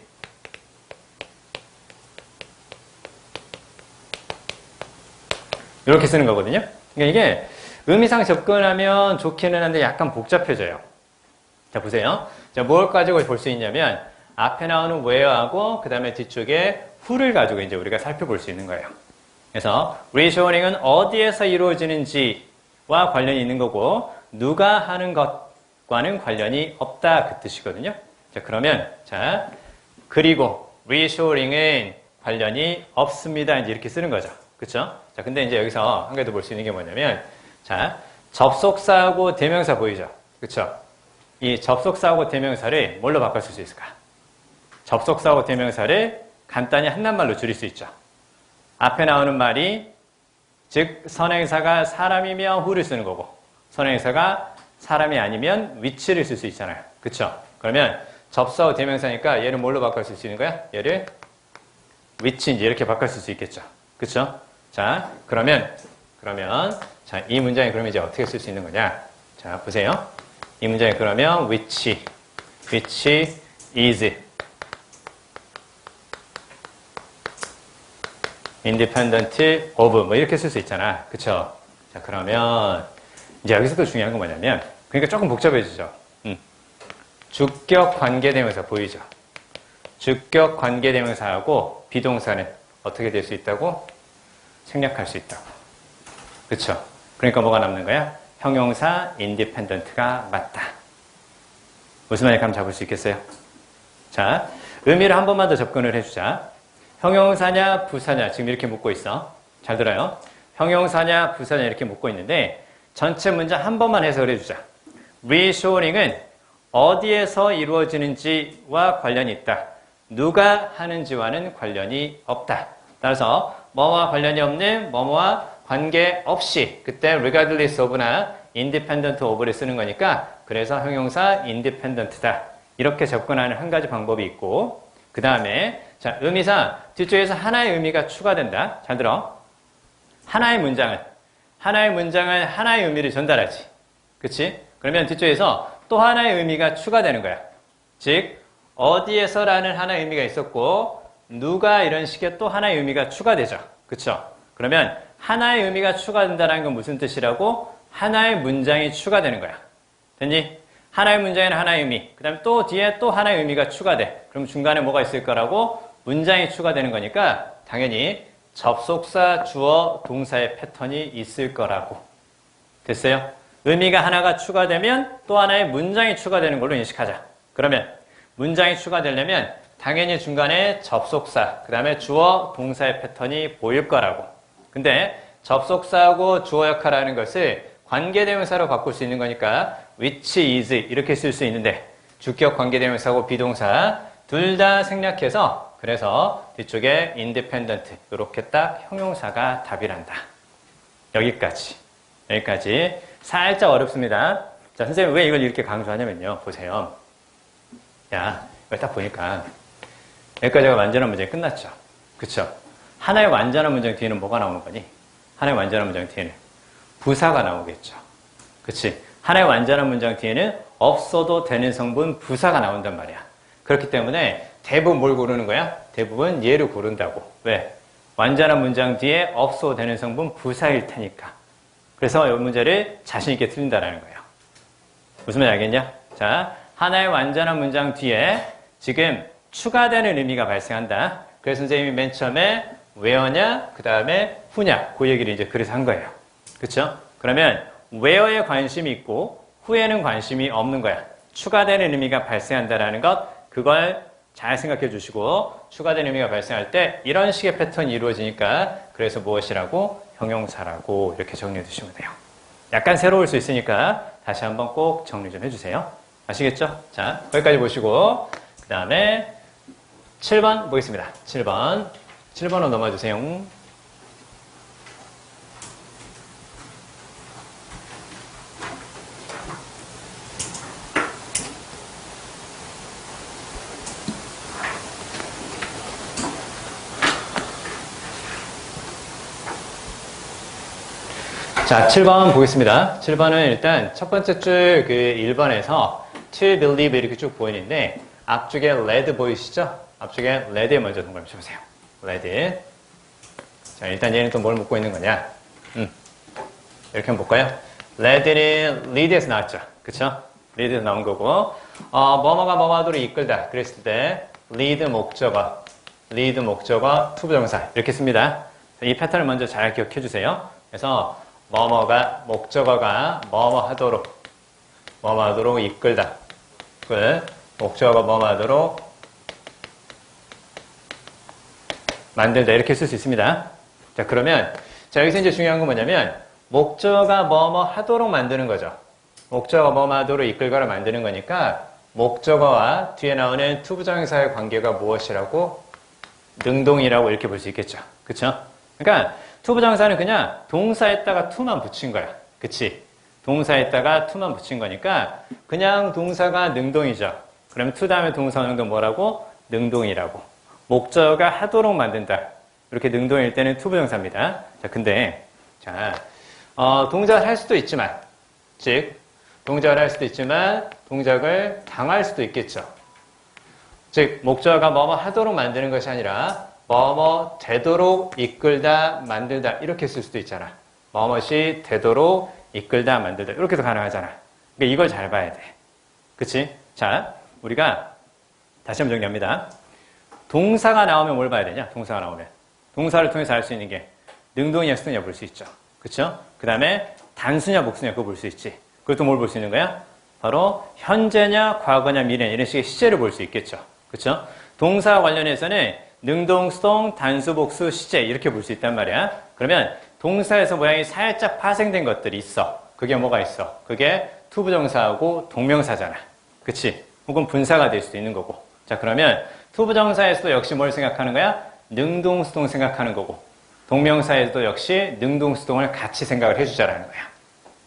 이렇게 쓰는 거거든요. 그러니까 이게 의미상 접근하면 좋기는 한데 약간 복잡해져요. 자, 보세요. 자, 뭘 가지고 볼 수 있냐면 앞에 나오는 where하고 그 다음에 뒤쪽에 who를 가지고 이제 우리가 살펴볼 수 있는 거예요. 그래서 reshoring은 어디에서 이루어지는지와 관련이 있는 거고 누가 하는 것과는 관련이 없다 그 뜻이거든요. 자, 그러면 자, 그리고 reshoring은 관련이 없습니다. 이제 이렇게 쓰는 거죠. 그쵸? 자, 근데 이제 여기서 한 가지 더 볼 수 있는 게 뭐냐면, 자, 접속사하고 대명사 보이죠? 그쵸? 이 접속사하고 대명사를 뭘로 바꿔 쓸 수 있을까? 접속사하고 대명사를 간단히 한낱말로 줄일 수 있죠. 앞에 나오는 말이, 즉, 선행사가 사람이면 who를 쓰는 거고, 선행사가 사람이 아니면 which를 쓸 수 있잖아요. 그쵸? 그러면 접속사하고 대명사니까 얘를 뭘로 바꿔 쓸 수 있는 거야? 얘를 which 이제 이렇게 바꿔 쓸 수 있겠죠. 그쵸? 자, 그러면, 자, 이 문장에 그러면 이제 어떻게 쓸 수 있는 거냐? 자, 보세요. 이 문장에 그러면 which is independent of 뭐 이렇게 쓸 수 있잖아. 그쵸? 자, 그러면 이제 여기서 또 중요한 건 뭐냐면, 그러니까 조금 복잡해지죠. 주격 관계대명사 보이죠? 주격 관계대명사하고 비동사는 어떻게 될 수 있다고? 생략할 수 있다고. 그쵸? 그러니까 뭐가 남는 거야? 형용사 independent가 맞다. 무슨 말인지 한번 잡을 수 있겠어요? 자, 의미를 한 번만 더 접근을 해주자. 형용사냐 부사냐 지금 이렇게 묻고 있어. 잘 들어요. 형용사냐 부사냐 이렇게 묻고 있는데 전체 문장 한 번만 해석을 해주자. reshoring은 어디에서 이루어지는지와 관련이 있다. 누가 하는지와는 관련이 없다. 따라서 뭐와 관련이 없는 뭐뭐와 관계없이 그때 regardless of나 independent of를 쓰는 거니까 그래서 형용사 independent다. 이렇게 접근하는 한 가지 방법이 있고 그 다음에 자 의미상 뒤쪽에서 하나의 의미가 추가된다. 잘 들어. 하나의 문장은 하나의 의미를 전달하지. 그치? 그러면 뒤쪽에서 또 하나의 의미가 추가되는 거야. 즉 어디에서라는 하나의 의미가 있었고 누가 이런 식의 또 하나의 의미가 추가되죠. 그쵸? 그러면 하나의 의미가 추가된다는 건 무슨 뜻이라고? 하나의 문장이 추가되는 거야. 됐니? 하나의 문장에는 하나의 의미, 그 다음에 또 뒤에 또 하나의 의미가 추가돼. 그럼 중간에 뭐가 있을 거라고? 문장이 추가되는 거니까 당연히 접속사, 주어, 동사의 패턴이 있을 거라고. 됐어요? 의미가 하나가 추가되면 또 하나의 문장이 추가되는 걸로 인식하자. 그러면 문장이 추가되려면 당연히 중간에 접속사, 그 다음에 주어, 동사의 패턴이 보일 거라고. 근데 접속사하고 주어 역할을 하는 것을 관계대명사로 바꿀 수 있는 거니까 which is 이렇게 쓸 수 있는데 주격 관계대명사하고 비동사 둘 다 생략해서 그래서 뒤쪽에 independent 이렇게 딱 형용사가 답이란다. 여기까지 살짝 어렵습니다. 자, 선생님 왜 이걸 이렇게 강조하냐면요. 보세요. 야, 이걸 딱 보니까 여기까지가 완전한 문장이 끝났죠. 그쵸? 하나의 완전한 문장 뒤에는 뭐가 나오는 거니? 하나의 완전한 문장 뒤에는 부사가 나오겠죠. 그치? 하나의 완전한 문장 뒤에는 없어도 되는 성분 부사가 나온단 말이야. 그렇기 때문에 대부분 뭘 고르는 거야? 대부분 얘를 고른다고. 왜? 완전한 문장 뒤에 없어도 되는 성분 부사일 테니까. 그래서 이 문제를 자신 있게 틀린다라는 거예요. 무슨 말인지 알겠냐? 자, 하나의 완전한 문장 뒤에 지금 추가되는 의미가 발생한다. 그래서 선생님이 맨 처음에 where냐, 그 다음에 who냐, 그 얘기를 이제 그래서 한 거예요. 그쵸? 그러면 where에 관심이 있고 who에는 관심이 없는 거야. 추가되는 의미가 발생한다라는 것, 그걸 잘 생각해 주시고 추가된 의미가 발생할 때 이런 식의 패턴이 이루어지니까 그래서 무엇이라고? 형용사라고 이렇게 정리해 두시면 돼요. 약간 새로울 수 있으니까 다시 한번 꼭 정리 좀 해주세요. 아시겠죠? 자, 거기까지 보시고 그 다음에 7번 보겠습니다. 7번으로 넘어주세요. 자, 7번 보겠습니다. 7번은 일단 첫 번째 줄 그 1번에서 to believe 이렇게 쭉 보이는데 앞쪽에 led 보이시죠? 앞쪽에 led에 먼저 동그라미 쳐보세요. led. 자, 일단 얘는 또 뭘 묻고 있는 거냐? 이렇게 한번 볼까요? led는 lead에서 나왔죠. 그쵸? lead에서 나온 거고 뭐뭐가 뭐뭐하도록 이끌다. 그랬을 때 lead 목적어, to 부정사 이렇게 씁니다. 이 패턴을 먼저 잘 기억해 주세요. 그래서 뭐뭐가 목적어가 뭐뭐하도록 이끌다. 목적어가 뭐뭐하도록 만들다 이렇게 쓸 수 있습니다. 자, 그러면 자, 여기서 이제 중요한 건 뭐냐면 목적어가 뭐뭐하도록 만드는 거죠. 목적어가 뭐뭐하도록 이끌거나 만드는 거니까 목적어와 뒤에 나오는 투부정사의 관계가 무엇이라고? 능동이라고 이렇게 볼 수 있겠죠. 그쵸? 그러니까 투부정사는 그냥 동사에다가 to만 붙인 거야. 그치? 동사에다가 to만 붙인 거니까 그냥 동사가 능동이죠. 그러면 to 다음에 동사 능동 뭐라고? 능동이라고. 목적어가 하도록 만든다. 이렇게 능동일 때는 투부정사입니다. 자, 근데 동작을 할 수도 있지만 즉 동작을 할 수도 있지만 동작을 당할 수도 있겠죠. 즉 목적어가 뭐뭐 하도록 만드는 것이 아니라 뭐뭐 되도록 이끌다 만들다 이렇게 쓸 수도 있잖아. 뭐뭐이 되도록 이끌다 만들다 이렇게도 가능하잖아. 그러니까 이걸 잘 봐야 돼. 그치? 자, 우리가 다시 한번 정리합니다. 동사가 나오면 뭘 봐야 되냐? 동사가 나오면 동사를 통해서 알 수 있는 게 능동이냐 수동이냐 볼 수 있죠. 그쵸? 그 다음에 단수냐 복수냐 그거 볼 수 있지. 그것도 뭘 볼 수 있는 거야? 바로 현재냐 과거냐 미래냐 이런 식의 시제를 볼 수 있겠죠. 그쵸? 동사와 관련해서는 능동, 수동, 단수, 복수, 시제 이렇게 볼 수 있단 말이야. 그러면 동사에서 모양이 살짝 파생된 것들이 있어. 그게 뭐가 있어? 그게 투부정사하고 동명사잖아. 그치? 혹은 분사가 될 수도 있는 거고. 자, 그러면 투부정사에서도 역시 뭘 생각하는 거야? 능동, 수동 생각하는 거고 동명사에서도 역시 능동, 수동을 같이 생각을 해주자라는 거야.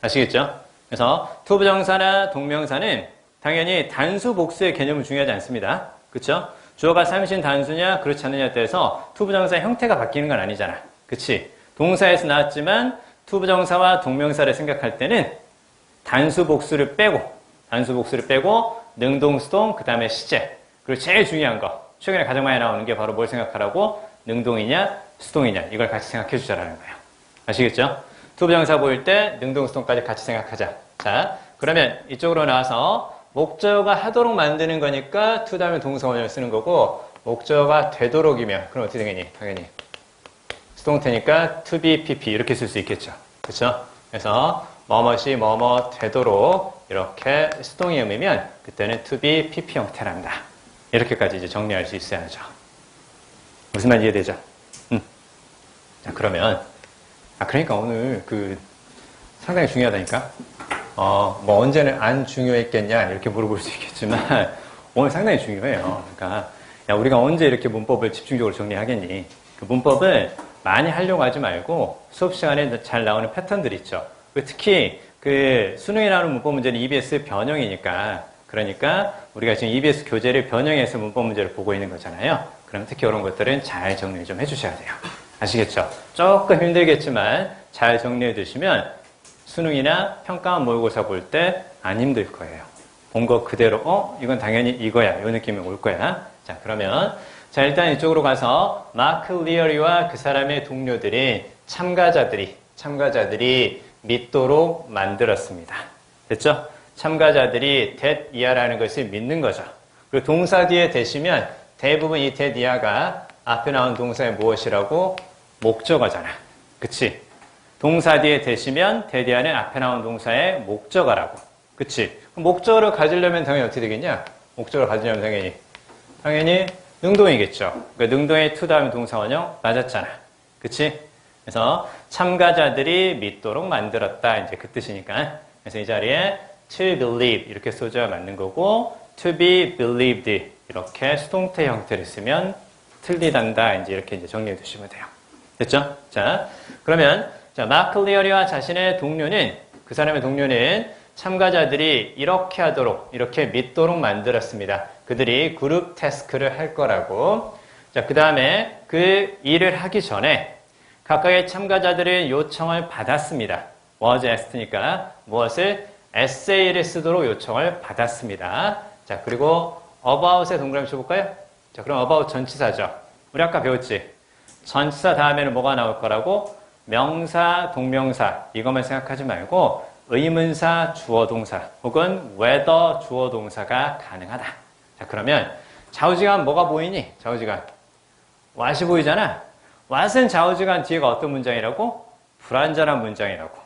아시겠죠? 그래서 투부정사나 동명사는 당연히 단수, 복수의 개념은 중요하지 않습니다. 그쵸? 주어가 삼신 단수냐 그렇지 않느냐에 따라서 투부정사의 형태가 바뀌는 건 아니잖아. 그치? 동사에서 나왔지만 투부정사와 동명사를 생각할 때는 단수, 복수를 빼고 능동, 수동, 그 다음에 시제 그리고 제일 중요한 거 최근에 가장 많이 나오는 게 바로 뭘 생각하라고? 능동이냐 수동이냐 이걸 같이 생각해 주자라는 거예요. 아시겠죠? 투부정사 보일 때 능동, 수동까지 같이 생각하자. 자, 그러면 이쪽으로 나와서 목적어가 하도록 만드는 거니까 to 다음에 동사 원형을 쓰는 거고 목적어가 되도록이면 그럼 어떻게 되겠니? 당연히 수동태니까 to be pp 이렇게 쓸 수 있겠죠. 그렇죠? 그래서 뭐뭇이 뭐뭐 되도록 이렇게 수동이 음이면 그때는 to be pp 형태란다. 이렇게까지 이제 정리할 수 있어야죠. 무슨 말 이해되죠? 자, 그러면 그러니까 오늘 상당히 중요하다니까. 뭐 언제는 안 중요했겠냐 이렇게 물어볼 수 있겠지만 오늘 상당히 중요해요. 그러니까 야, 우리가 언제 이렇게 문법을 집중적으로 정리하겠니? 그 문법을 많이 하려고 하지 말고 수업 시간에 잘 나오는 패턴들 있죠. 특히 수능에 나오는 문법 문제는 EBS 변형이니까 그러니까 우리가 지금 EBS 교재를 변형해서 문법 문제를 보고 있는 거잖아요. 그럼 특히 이런 것들은 잘 정리 좀 해주셔야 돼요. 아시겠죠? 조금 힘들겠지만 잘 정리해 두시면 수능이나 평가 모의고사 볼 때 안 힘들 거예요. 본 거 그대로 이건 당연히 이거야. 이 느낌이 올 거야. 자, 그러면 자, 일단 이쪽으로 가서 마크 리어리와 그 사람의 동료들이 참가자들이 믿도록 만들었습니다. 됐죠? 참가자들이 that 이하라는 것을 믿는 거죠. 그리고 동사 뒤에 대시면 대부분 이 that 이하가 앞에 나온 동사의 무엇이라고? 목적어잖아. 그치? 동사 뒤에 대시면 that 이하는 앞에 나온 동사의 목적어라고. 그치? 목적어를 가지려면 당연히 어떻게 되겠냐? 목적어를 가지려면 당연히 능동이겠죠. 그러니까 능동의 to 다음 동사 원형 맞았잖아. 그치? 그래서 참가자들이 믿도록 만들었다. 이제 그 뜻이니까. 그래서 이 자리에 to believe 이렇게 써줘야 맞는 거고 to be believed 이렇게 수동태 형태를 쓰면 틀리단다. 이제 정리해 두시면 돼요. 됐죠? 자, 그러면 마크 리어리와 자신의 동료는 그 사람의 동료는 참가자들이 이렇게 하도록 이렇게 믿도록 만들었습니다. 그들이 그룹 태스크를 할 거라고. 자, 그 다음에 그 일을 하기 전에 각각의 참가자들의 요청을 받았습니다. was asked니까 무엇을? 에세이를 쓰도록 요청을 받았습니다. 자, 그리고 about에 동그라미 쳐볼까요? 자, 그럼 about 전치사죠. 우리 아까 배웠지? 전치사 다음에는 뭐가 나올 거라고? 명사, 동명사 이것만 생각하지 말고 의문사, 주어동사 혹은 whether 주어동사가 가능하다. 자, 그러면 좌우지간 뭐가 보이니? 좌우지간 what이 보이잖아. what은 좌우지간 뒤에가 어떤 문장이라고? 불완전한 문장이라고.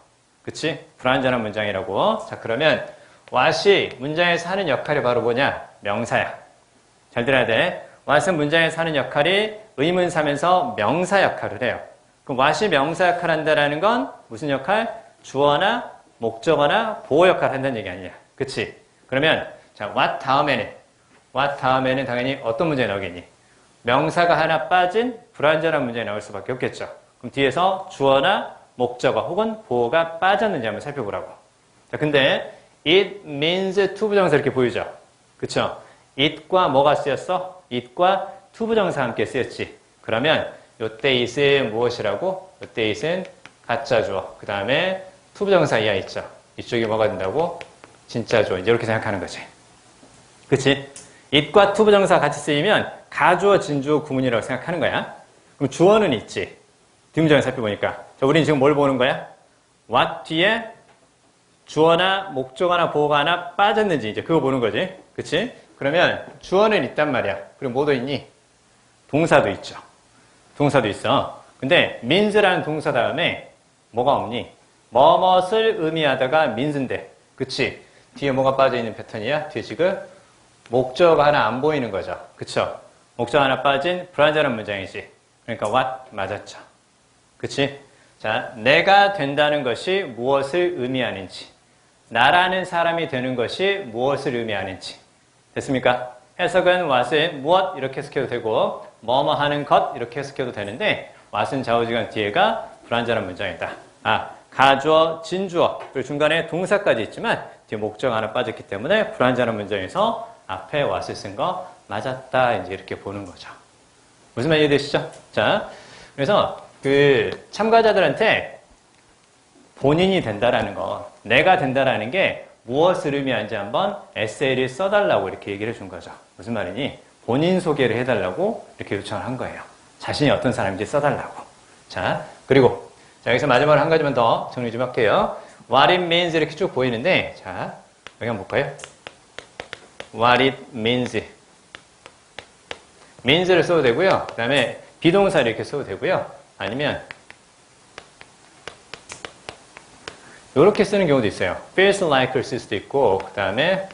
그치? 불완전한 문장이라고. 자, 그러면 what이 문장에서 하는 역할이 바로 뭐냐? 명사야. 잘 들어야 돼. what은 문장에서 하는 역할이 의문사면서 명사 역할을 해요. 그럼 what이 명사 역할을 한다는 건 무슨 역할? 주어나 목적어나 보호 역할을 한다는 얘기 아니냐. 그치? 그러면 자, what 다음에는 당연히 어떤 문장이 나오겠니? 명사가 하나 빠진 불완전한 문장이 나올 수밖에 없겠죠. 그럼 뒤에서 주어나 목적어 혹은 보호가 빠졌는지 한번 살펴보라고. 자, 근데 it means to 부정사 이렇게 보이죠? 그쵸? it과 뭐가 쓰였어? it과 to 부정사 함께 쓰였지. 그러면 요때 it은 무엇이라고? 요때 it은 가짜 주어. 그 다음에 to 부정사 이하 있죠? 이쪽이 뭐가 된다고? 진짜 주어. 이제 이렇게 생각하는 거지. 그치? it과 to 부정사 같이 쓰이면 가주어, 진주어, 구문이라고 생각하는 거야. 그럼 주어는 있지. 뒷문장을 살펴보니까. 자, 우리는 지금 뭘 보는 거야? what 뒤에 주어나 목적어나 보호가 하나 빠졌는지 이제 그거 보는 거지. 그치? 그러면 주어는 있단 말이야. 그리고 뭐도 있니? 동사도 있죠. 동사도 있어. 근데 means라는 동사 다음에 뭐가 없니? 뭐뭇을 의미하다가 means인데. 그치? 뒤에 뭐가 빠져있는 패턴이야? 뒤에 지금 목적어가 하나 안 보이는 거죠. 그쵸? 목적어 하나 빠진 불완전한 문장이지. 그러니까 what 맞았죠. 그치? 자, 내가 된다는 것이 무엇을 의미하는지, 나라는 사람이 되는 것이 무엇을 의미하는지. 됐습니까? 해석은 what을 무엇 이렇게 해석해도 되고 뭐뭐 하는 것 이렇게 해석해도 되는데 what은 좌우지간 뒤에가 불완전한 문장이다. 가주어, 진주어 그리고 중간에 동사까지 있지만 뒤에 목적 하나 빠졌기 때문에 불완전한 문장에서 앞에 what을 쓴 거 맞았다. 이제 이렇게 보는 거죠. 무슨 말 이해되시죠? 자, 그래서 참가자들한테 본인이 된다라는 거, 내가 된다라는 게 무엇을 의미하는지 한번 에세이를 써달라고 이렇게 얘기를 해준 거죠. 무슨 말이니? 본인 소개를 해달라고 이렇게 요청을 한 거예요. 자신이 어떤 사람인지 써달라고. 자, 그리고 자, 여기서 마지막으로 한 가지만 더 정리 좀 할게요. What it means 이렇게 쭉 보이는데 자, 여기 한번 볼까요? What it means. means를 써도 되고요. 그 다음에 비동사 이렇게 써도 되고요. 아니면 이렇게 쓰는 경우도 있어요. feels like를 쓸 수도 있고 그 다음에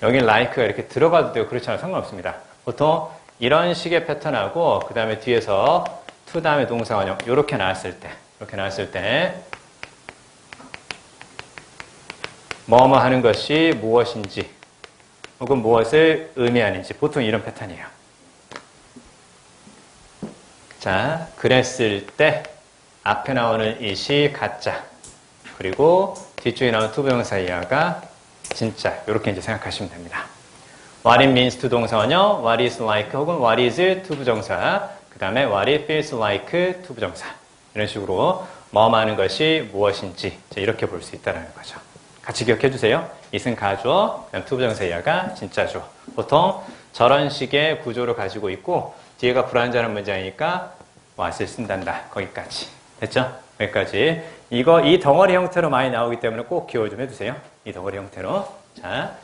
여기 like가 이렇게 들어가도 되고 그렇지 않아도 상관없습니다. 보통 이런 식의 패턴하고 그 다음에 뒤에서 to 다음에 동사 원형 이렇게 나왔을 때 뭐뭐 하는 것이 무엇인지 혹은 무엇을 의미하는지 보통 이런 패턴이에요. 자, 그랬을 때 앞에 나오는 it이 가짜 그리고 뒤쪽에 나오는 투부정사 이하가 진짜 이렇게 이제 생각하시면 됩니다. What it means to 동사 원형, what is like 혹은 what is 투부정사 그 다음에 what it feels like 투부정사 이런 식으로 뭐뭐 하는 것이 무엇인지 이렇게 볼 수 있다는 거죠. 같이 기억해 주세요. it은 가주어, 투부정사 이하가 진짜주어. 보통 저런 식의 구조를 가지고 있고 뒤에가 불완전한 문장이니까 what을 쓴단다. 거기까지. 됐죠? 여기까지. 이 덩어리 형태로 많이 나오기 때문에 꼭 기억 좀 해두세요. 이 덩어리 형태로. 자,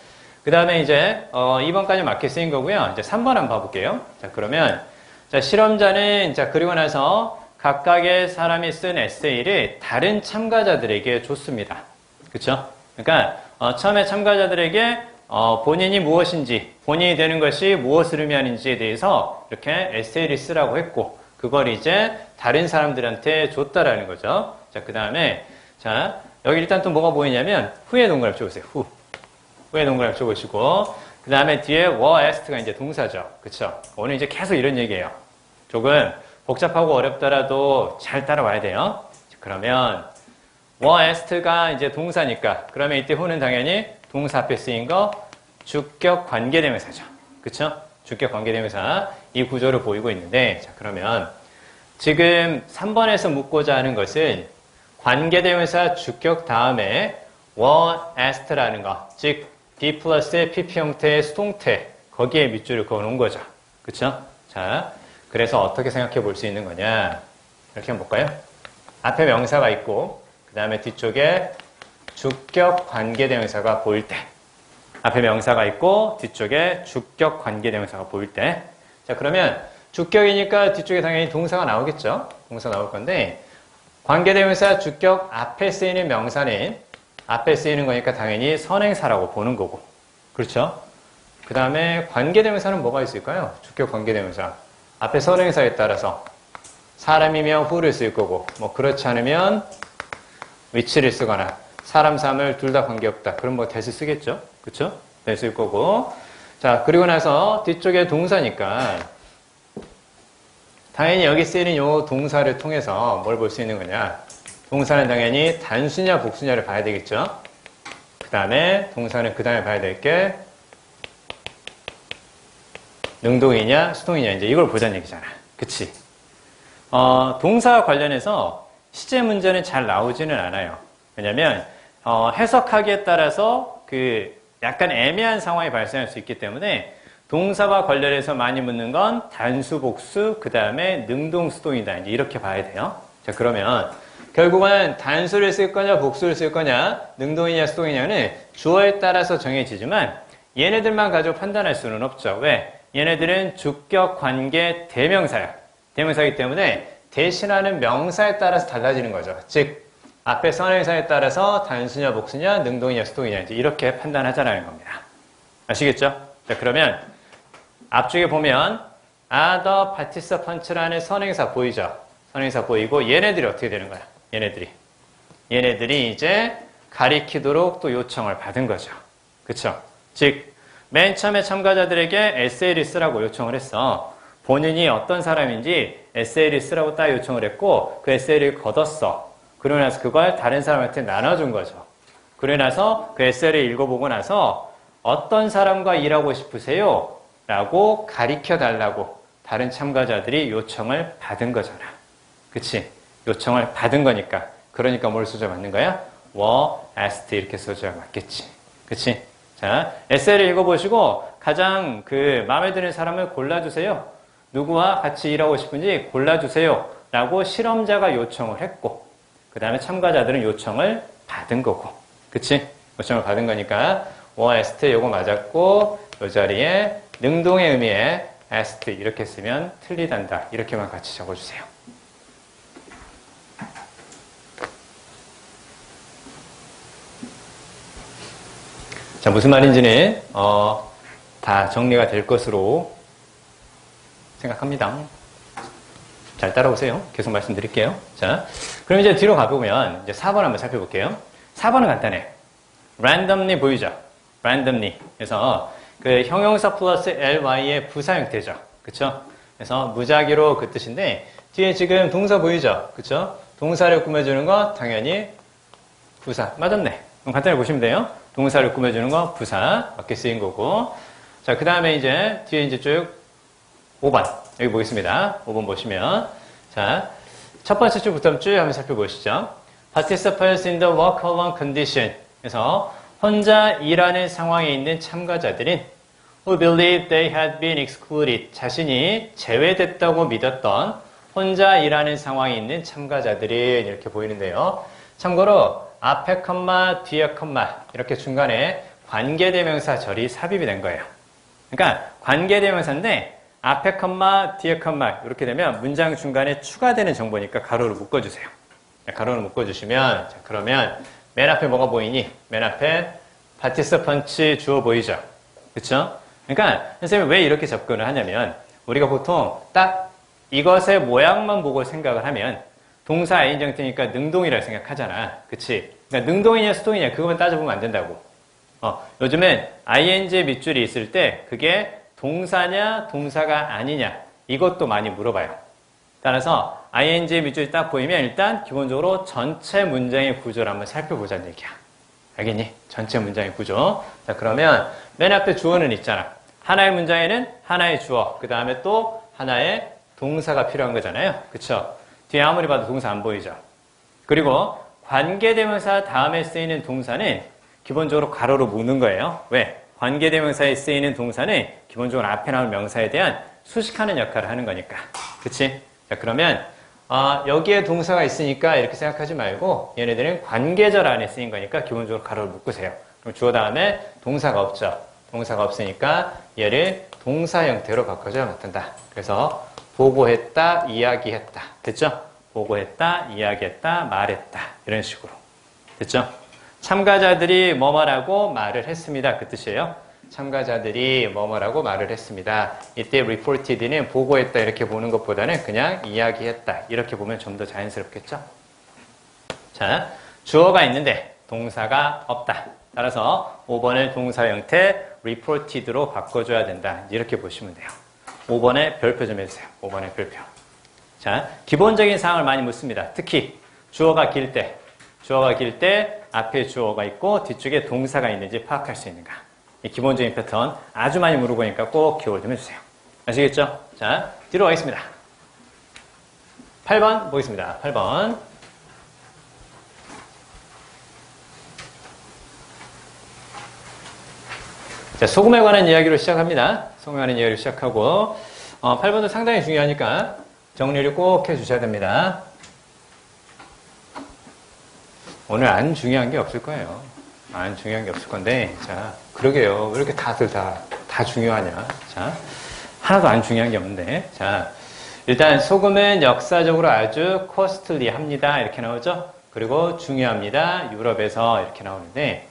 그 다음에 이제 2번까지 맞게 쓰인 거고요. 이제 3번 한번 봐볼게요. 자, 그러면 자, 실험자는 자 그리고 나서 각각의 사람이 쓴 에세이를 다른 참가자들에게 줬습니다. 그렇죠? 그러니까 처음에 참가자들에게 본인이 무엇인지, 본인이 되는 것이 무엇을 의미하는지에 대해서 이렇게 에세이를 쓰라고 했고 그걸 이제 다른 사람들한테 줬다라는 거죠. 자, 그 다음에 자 여기 일단 또 뭐가 보이냐면 후에 동그라미 쳐보세요. 후에 동그라미 쳐보시고 그 다음에 뒤에 were asked가 이제 동사죠. 그쵸? 오늘 이제 계속 이런 얘기예요. 조금 복잡하고 어렵더라도 잘 따라와야 돼요. 그러면 were asked가 이제 동사니까 그러면 이때 who는 당연히 동사 앞에 쓰인 거 주격 관계대명사죠. 그쵸? 주격 관계대명사 이 구조를 보이고 있는데 자 그러면 지금 3번에서 묻고자 하는 것은 관계대명사 주격 다음에 were asked라는 거, 즉 be 플러스 pp 형태의 수동태 거기에 밑줄을 그어놓은 거죠. 그쵸? 자, 그래서 어떻게 생각해 볼 수 있는 거냐 이렇게 한번 볼까요? 앞에 명사가 있고 그 다음에 뒤쪽에 주격 관계대명사가 보일 때 앞에 명사가 있고 뒤쪽에 주격 관계대명사가 보일 때 자 그러면 주격이니까 뒤쪽에 당연히 동사가 나오겠죠. 동사 나올 건데 관계대명사 주격 앞에 쓰이는 명사는 앞에 쓰이는 거니까 당연히 선행사라고 보는 거고 그렇죠? 그 다음에 관계대명사는 뭐가 있을까요? 주격 관계대명사 앞에 선행사에 따라서 사람이면 who를 쓸 거고 뭐 그렇지 않으면 which를 쓰거나 사람, 사물 둘 다 관계없다. 그럼 뭐 that을 쓰겠죠? 그쵸? that 쓸 거고 자 그리고 나서 뒤쪽에 동사니까 당연히 여기 쓰이는 요 동사를 통해서 뭘 볼 수 있는 거냐 동사는 당연히 단수냐 복수냐를 봐야 되겠죠? 그 다음에 동사는 그 다음에 봐야 될 게 능동이냐 수동이냐 이제 이걸 보자는 얘기잖아. 그치? 동사와 관련해서 시제 문제는 잘 나오지는 않아요. 왜냐면 해석하기에 따라서 그 약간 애매한 상황이 발생할 수 있기 때문에 동사와 관련해서 많이 묻는 건 단수, 복수, 그 다음에 능동, 수동이다. 이제 이렇게 봐야 돼요. 자, 그러면 결국은 단수를 쓸 거냐, 복수를 쓸 거냐, 능동이냐, 수동이냐는 주어에 따라서 정해지지만 얘네들만 가지고 판단할 수는 없죠. 왜? 얘네들은 주격, 관계, 대명사야. 대명사이기 때문에 대신하는 명사에 따라서 달라지는 거죠. 즉, 앞에 선행사에 따라서 단수냐, 복수냐, 능동이냐, 수동이냐 이제 이렇게 판단하자라는 겁니다. 아시겠죠? 자, 그러면 앞쪽에 보면 other participant라는 선행사 보이죠? 선행사 보이고 얘네들이 어떻게 되는 거야? 얘네들이 이제 가리키도록 또 요청을 받은 거죠. 그쵸? 즉, 맨 처음에 참가자들에게 에세이를 쓰라고 요청을 했어. 본인이 어떤 사람인지 에세이를 쓰라고 딱 요청을 했고 그 에세이를 걷었어. 그러고 나서 그걸 다른 사람한테 나눠준 거죠. 그러고 나서 그 에세이를 읽어보고 나서 어떤 사람과 일하고 싶으세요? 라고 가리켜 달라고 다른 참가자들이 요청을 받은 거잖아. 그치? 요청을 받은 거니까. 그러니까 뭘 써줘야 맞는 거야? were asked 이렇게 써줘야 맞겠지. 그치? 자, 에세이를 읽어보시고 가장 마음에 드는 사람을 골라주세요. 누구와 같이 일하고 싶은지 골라주세요. 라고 실험자가 요청을 했고 그 다음에 참가자들은 요청을 받은 거고. 그치? 요청을 받은 거니까 were asked 요거 맞았고 이 자리에 능동의 의미에 asked 이렇게 쓰면 틀리단다. 이렇게만 같이 적어주세요. 자, 무슨 말인지는 다 정리가 될 것으로 생각합니다. 잘 따라오세요. 계속 말씀드릴게요. 자, 그럼 이제 뒤로 가보면 이제 4번 한번 살펴볼게요. 4번은 간단해. randomly 보이죠? randomly. 그래서 그 형용사 플러스 ly의 부사 형태죠. 그쵸? 그래서 무작위로 그 뜻인데 뒤에 지금 동사 보이죠? 그쵸? 동사를 꾸며주는 거 당연히 부사. 맞았네. 그럼 간단히 보시면 돼요. 동사를 꾸며주는 거 부사. 맞게 쓰인 거고. 자, 그 다음에 이제 뒤에 이제 쭉 5번. 여기 보겠습니다. 5번 보시면. 자, 첫 번째 줄부터 쭉 한번 살펴보시죠. Participants in the walk-along condition. 그래서 혼자 일하는 상황에 있는 참가자들은 who believed they had been excluded. 자신이 제외됐다고 믿었던 혼자 일하는 상황에 있는 참가자들은 이렇게 보이는데요. 참고로 앞에 컴마, 뒤에 컴마 이렇게 중간에 관계대명사 절이 삽입이 된 거예요. 그러니까 관계대명사인데 앞에 컴마, 뒤에 컴마 이렇게 되면 문장 중간에 추가되는 정보니까 가로를 묶어주세요. 가로를 묶어주시면 자, 그러면 맨 앞에 뭐가 보이니? 맨 앞에 participants 주어 보이죠? 그쵸? 그러니까 선생님이 왜 이렇게 접근을 하냐면 우리가 보통 딱 이것의 모양만 보고 생각을 하면 동사 A인정태니까 능동이라고 생각하잖아. 그치? 그러니까 능동이냐 수동이냐 그것만 따져보면 안 된다고. 요즘엔 ing 밑줄이 있을 때 그게 동사냐 동사가 아니냐 이것도 많이 물어봐요. 따라서 ing 밑줄이 딱 보이면 일단 기본적으로 전체 문장의 구조를 한번 살펴보자는 얘기야. 알겠니? 전체 문장의 구조. 자, 그러면 맨 앞에 주어는 있잖아. 하나의 문장에는 하나의 주어, 그 다음에 또 하나의 동사가 필요한 거잖아요. 그쵸? 뒤에 아무리 봐도 동사 안 보이죠? 그리고 관계대명사 다음에 쓰이는 동사는 기본적으로 가로로 묶는 거예요. 왜? 관계대명사에 쓰이는 동사는 기본적으로 앞에 나올 명사에 대한 수식하는 역할을 하는 거니까. 그치? 자, 그러면 여기에 동사가 있으니까 이렇게 생각하지 말고 얘네들은 관계절 안에 쓰인 거니까 기본적으로 가로를 묶으세요. 그럼 주어 다음에 동사가 없죠. 동사가 없으니까 얘를 동사 형태로 바꿔줘야 맞는다. 그래서 보고했다, 이야기했다. 됐죠? 보고했다, 이야기했다, 말했다. 이런 식으로. 됐죠? 참가자들이 뭐뭐라고 말을 했습니다. 그 뜻이에요. 참가자들이 뭐뭐라고 말을 했습니다. 이때 reported는 보고했다 이렇게 보는 것보다는 그냥 이야기했다 이렇게 보면 좀 더 자연스럽겠죠? 자, 주어가 있는데 동사가 없다. 따라서 5번을 동사 형태 reported로 바꿔줘야 된다. 이렇게 보시면 돼요. 5번에 별표 좀 해주세요. 5번에 별표. 자, 기본적인 사항을 많이 묻습니다. 특히 주어가 길 때 앞에 주어가 있고 뒤쪽에 동사가 있는지 파악할 수 있는가. 이 기본적인 패턴 아주 많이 물어보니까 꼭 기억을 좀 해주세요. 아시겠죠? 자, 뒤로 가겠습니다. 8번 보겠습니다. 8번. 자, 소금에 관한 이야기로 시작합니다. 소금에 관한 이야기를 시작하고 8번도 상당히 중요하니까 정리를 꼭 해주셔야 됩니다. 오늘 안 중요한 게 없을 거예요. 안 중요한 게 없을 건데 자, 그러게요. 왜 이렇게 다들 다 중요하냐. 자, 하나도 안 중요한 게 없는데 자, 일단 소금은 역사적으로 아주 코스틀리합니다. 이렇게 나오죠. 그리고 중요합니다. 유럽에서 이렇게 나오는데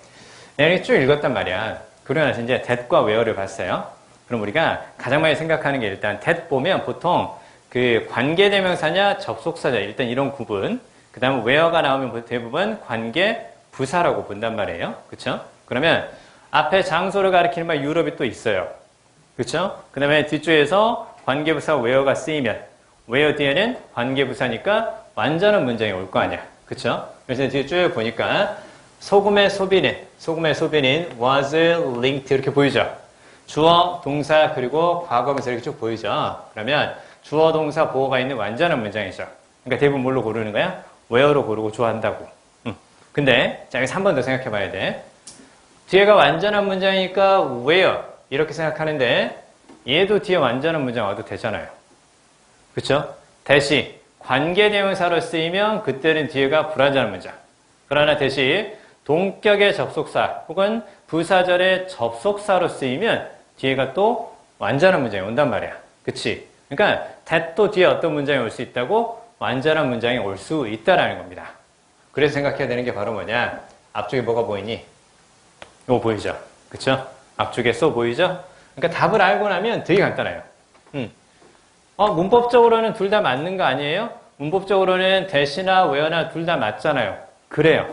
내가 이렇게 쭉 읽었단 말이야. 그러고 나서 이제 that과 where를 봤어요. 그럼 우리가 가장 많이 생각하는 게 일단 that 보면 보통 그 관계대명사냐 접속사냐 일단 이런 구분. 그 다음에 where가 나오면 대부분 관계 부사라고 본단 말이에요. 그쵸? 그러면 앞에 장소를 가리키는 말 유럽이 또 있어요. 그쵸? 그 다음에 뒤쪽에서 관계부사 where가 쓰이면 where 뒤에는 관계부사니까 완전한 문장이 올 거 아니야. 그쵸? 그래서 뒤에 쭉 보니까 소금의 소비는 was linked 이렇게 보이죠? 주어, 동사, 그리고 과거면서 이렇게 쭉 보이죠? 그러면 주어, 동사, 보어가 있는 완전한 문장이죠. 그러니까 대부분 뭘로 고르는 거야? where로 고르고 좋아한다고. 근데 자, 여기서 한 번 더 생각해 봐야 돼. 뒤에가 완전한 문장이니까 where 이렇게 생각하는데 얘도 뒤에 완전한 문장 와도 되잖아요. 그쵸? 대신 관계대명사로 쓰이면 그때는 뒤에가 불완전한 문장. 그러나 대신 동격의 접속사 혹은 부사절의 접속사로 쓰이면 뒤에가 또 완전한 문장이 온단 말이야. 그치? 그러니까 that도 뒤에 어떤 문장이 올 수 있다고 완전한 문장이 올 수 있다라는 겁니다. 그래서 생각해야 되는 게 바로 뭐냐? 앞쪽에 뭐가 보이니? 이거 보이죠? 그쵸? 앞쪽에 so 보이죠? 그러니까 답을 알고 나면 되게 간단해요. 문법적으로는 둘 다 맞는 거 아니에요? 문법적으로는 대시나 where나 둘 다 맞잖아요. 그래요.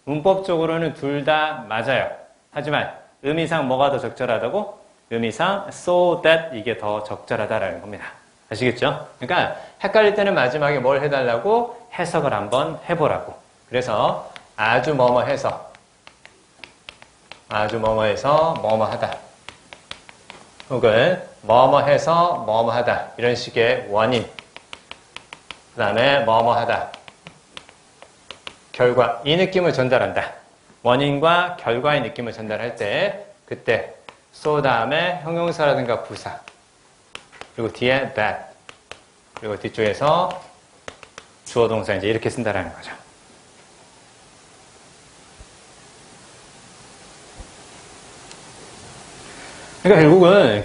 문법적으로는 둘 다 맞아요. 하지만 의미상 뭐가 더 적절하다고? 의미상 so that 이게 더 적절하다라는 겁니다. 아시겠죠? 그러니까 헷갈릴 때는 마지막에 뭘 해달라고? 해석을 한번 해보라고. 그래서 아주 뭐뭐 해서 뭐뭐 하다. 혹은 뭐뭐 해서 뭐뭐 하다. 이런 식의 원인. 그 다음에 뭐뭐 하다. 결과. 이 느낌을 전달한다. 원인과 결과의 느낌을 전달할 때 그때 so 다음에 형용사라든가 부사. 그리고 뒤에 that. 그리고 뒤쪽에서 주어 동사 이제 이렇게 쓴다라는 거죠. 그러니까 결국은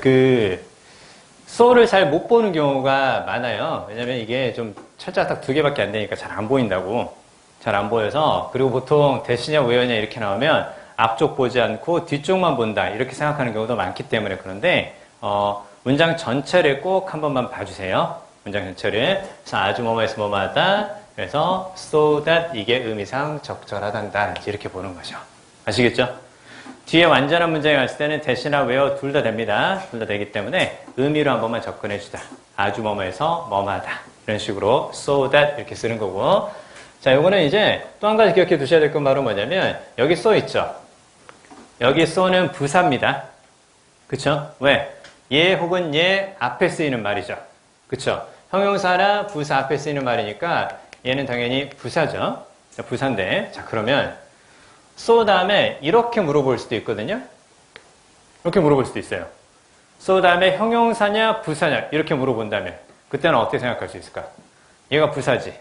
so를 잘 못 보는 경우가 많아요. 왜냐면 이게 좀 철자가 딱 2개밖에 안 되니까 잘 안 보인다고. 잘 안 보여서. 그리고 보통 대시냐 where냐 이렇게 나오면 앞쪽 보지 않고 뒤쪽만 본다. 이렇게 생각하는 경우도 많기 때문에 그런데 문장 전체를 꼭 한 번만 봐주세요. 문장 전체를. 그래서 아주 뭐뭐해서 뭐뭐하다. 그래서 so that 이게 의미상 적절하단다. 이렇게 보는 거죠. 아시겠죠? 뒤에 완전한 문장이 왔을 때는 대시나 where 둘 다 됩니다. 둘 다 되기 때문에 의미로 한 번만 접근해주다. 아주 뭐뭐해서 뭐뭐하다. 이런 식으로 so that 이렇게 쓰는 거고. 자, 요거는 이제 또 한 가지 기억해 두셔야 될 건 바로 뭐냐면 여기 so 있죠. 여기 so는 부사입니다. 그쵸? 왜? 얘 혹은 얘 앞에 쓰이는 말이죠. 그쵸? 형용사나 부사 앞에 쓰이는 말이니까 얘는 당연히 부사죠. 부사인데 자 그러면 so 다음에 이렇게 물어볼 수도 있거든요. 이렇게 물어볼 수도 있어요. so 다음에 형용사냐 부사냐 이렇게 물어본다면 그때는 어떻게 생각할 수 있을까? 얘가 부사지.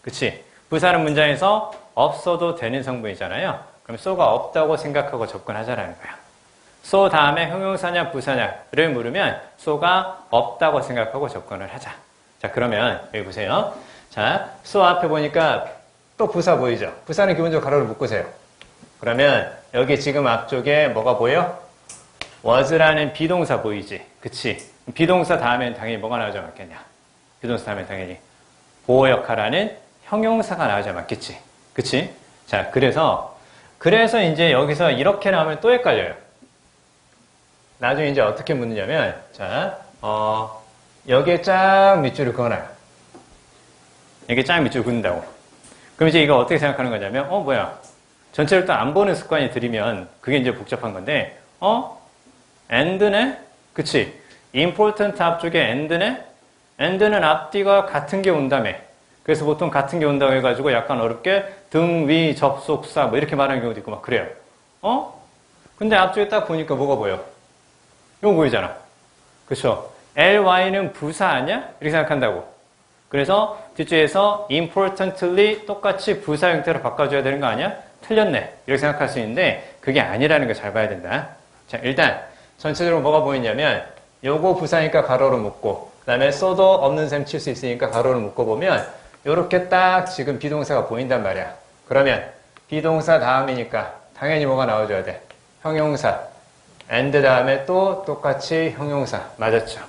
그치? 부사는 문장에서 없어도 되는 성분이잖아요. 그럼 so가 없다고 생각하고 접근하자라는 거야. so 다음에 형용사냐 부사냐를 물으면 so가 없다고 생각하고 접근을 하자. 자 그러면 여기 보세요. 자 so 앞에 보니까 또 부사 보이죠? 부사는 기본적으로 가로를 묶으세요. 그러면 여기 지금 앞쪽에 뭐가 보여? was라는 비동사 보이지? 그치? 비동사 다음엔 당연히 뭐가 나오자 맞겠냐? 비동사 다음엔 당연히 보호 역할하는 형용사가 나오자 맞겠지? 그치? 자, 그래서 이제 여기서 이렇게 나오면 또 헷갈려요. 나중에 이제 어떻게 묻느냐면, 자, 여기에 쫙 밑줄을 그어놔요. 여기에 쫙 밑줄을 긋는다고. 그럼 이제 이거 어떻게 생각하는 거냐면, 뭐야? 전체를 또 안 보는 습관이 들이면 그게 이제 복잡한 건데, and네? 그치? important 앞쪽에 and네? and는 앞뒤가 같은 게 온다며. 그래서 보통 같은 게 온다고 해가지고 약간 어렵게 등, 위, 접속사 뭐 이렇게 말하는 경우도 있고 막 그래요. 근데 앞쪽에 딱 보니까 뭐가 보여? 이거 보이잖아. 그쵸? ly는 부사 아니야? 이렇게 생각한다고. 그래서 뒤쪽에서 importantly 똑같이 부사 형태로 바꿔줘야 되는 거 아니야? 틀렸네. 이렇게 생각할 수 있는데 그게 아니라는 걸 잘 봐야 된다. 자, 일단 전체적으로 뭐가 보이냐면 요거 부사니까 가로로 묶고 그 다음에 so도 없는 셈 칠 수 있으니까 가로를 묶어보면 요렇게 딱 지금 비동사가 보인단 말이야. 그러면 비동사 다음이니까 당연히 뭐가 나와줘야 돼? 형용사. and 다음에 또 똑같이 형용사. 맞았죠?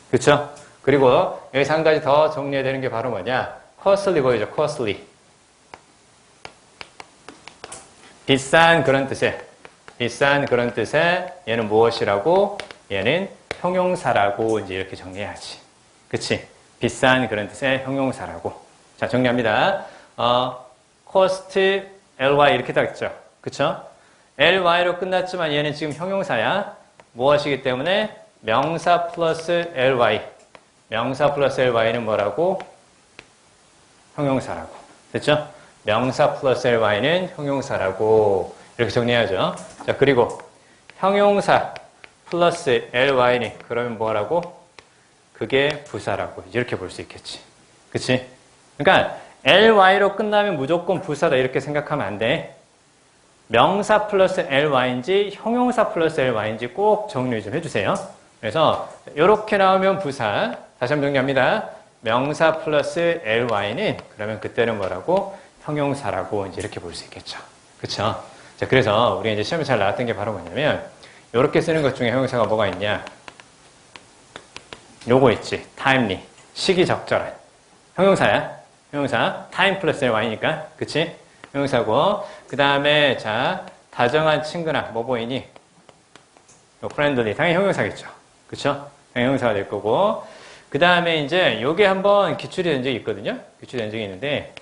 그쵸? 그리고 여기서 한 가지 더 정리해야 되는 게 바로 뭐냐? costly 보이죠? costly. 비싼 그런 뜻에 얘는 무엇이라고? 얘는 형용사라고 이제 이렇게 정리해야지. 그치? 비싼 그런 뜻의 형용사라고. 자, 정리합니다. cost, ly 이렇게 딱 있죠. 그쵸? ly로 끝났지만 얘는 지금 형용사야. 무엇이기 때문에? 명사 플러스 ly. 명사 플러스 ly는 뭐라고? 형용사라고. 됐죠? 명사 플러스 ly는 형용사라고. 이렇게 정리해야죠. 자, 그리고 형용사 플러스 ly니 그러면 뭐라고? 그게 부사라고. 이렇게 볼 수 있겠지. 그치? 그러니까 ly로 끝나면 무조건 부사다 이렇게 생각하면 안 돼. 명사 플러스 ly인지 형용사 플러스 ly인지 꼭 정리 좀 해주세요. 그래서 이렇게 나오면 부사. 다시 한번 정리합니다. 명사 플러스 ly는 그러면 그때는 뭐라고? 형용사라고 이제 이렇게 볼 수 있겠죠. 그쵸? 자, 그래서 우리가 이제 시험에 잘 나왔던 게 바로 뭐냐면, 이렇게 쓰는 것 중에 형용사가 뭐가 있냐? 요거 있지. timely. 시기적절한. 형용사야. 형용사. time 플러스 y니까. 그치? 형용사고. 그 다음에, 자, 다정한 친근한. 뭐 보이니? friendly. 당연히 형용사겠죠. 그쵸? 당연히 형용사가 될 거고. 그 다음에 이제, 요게 한번 기출이 된 적이 있거든요? 기출이 된 적이 있는데,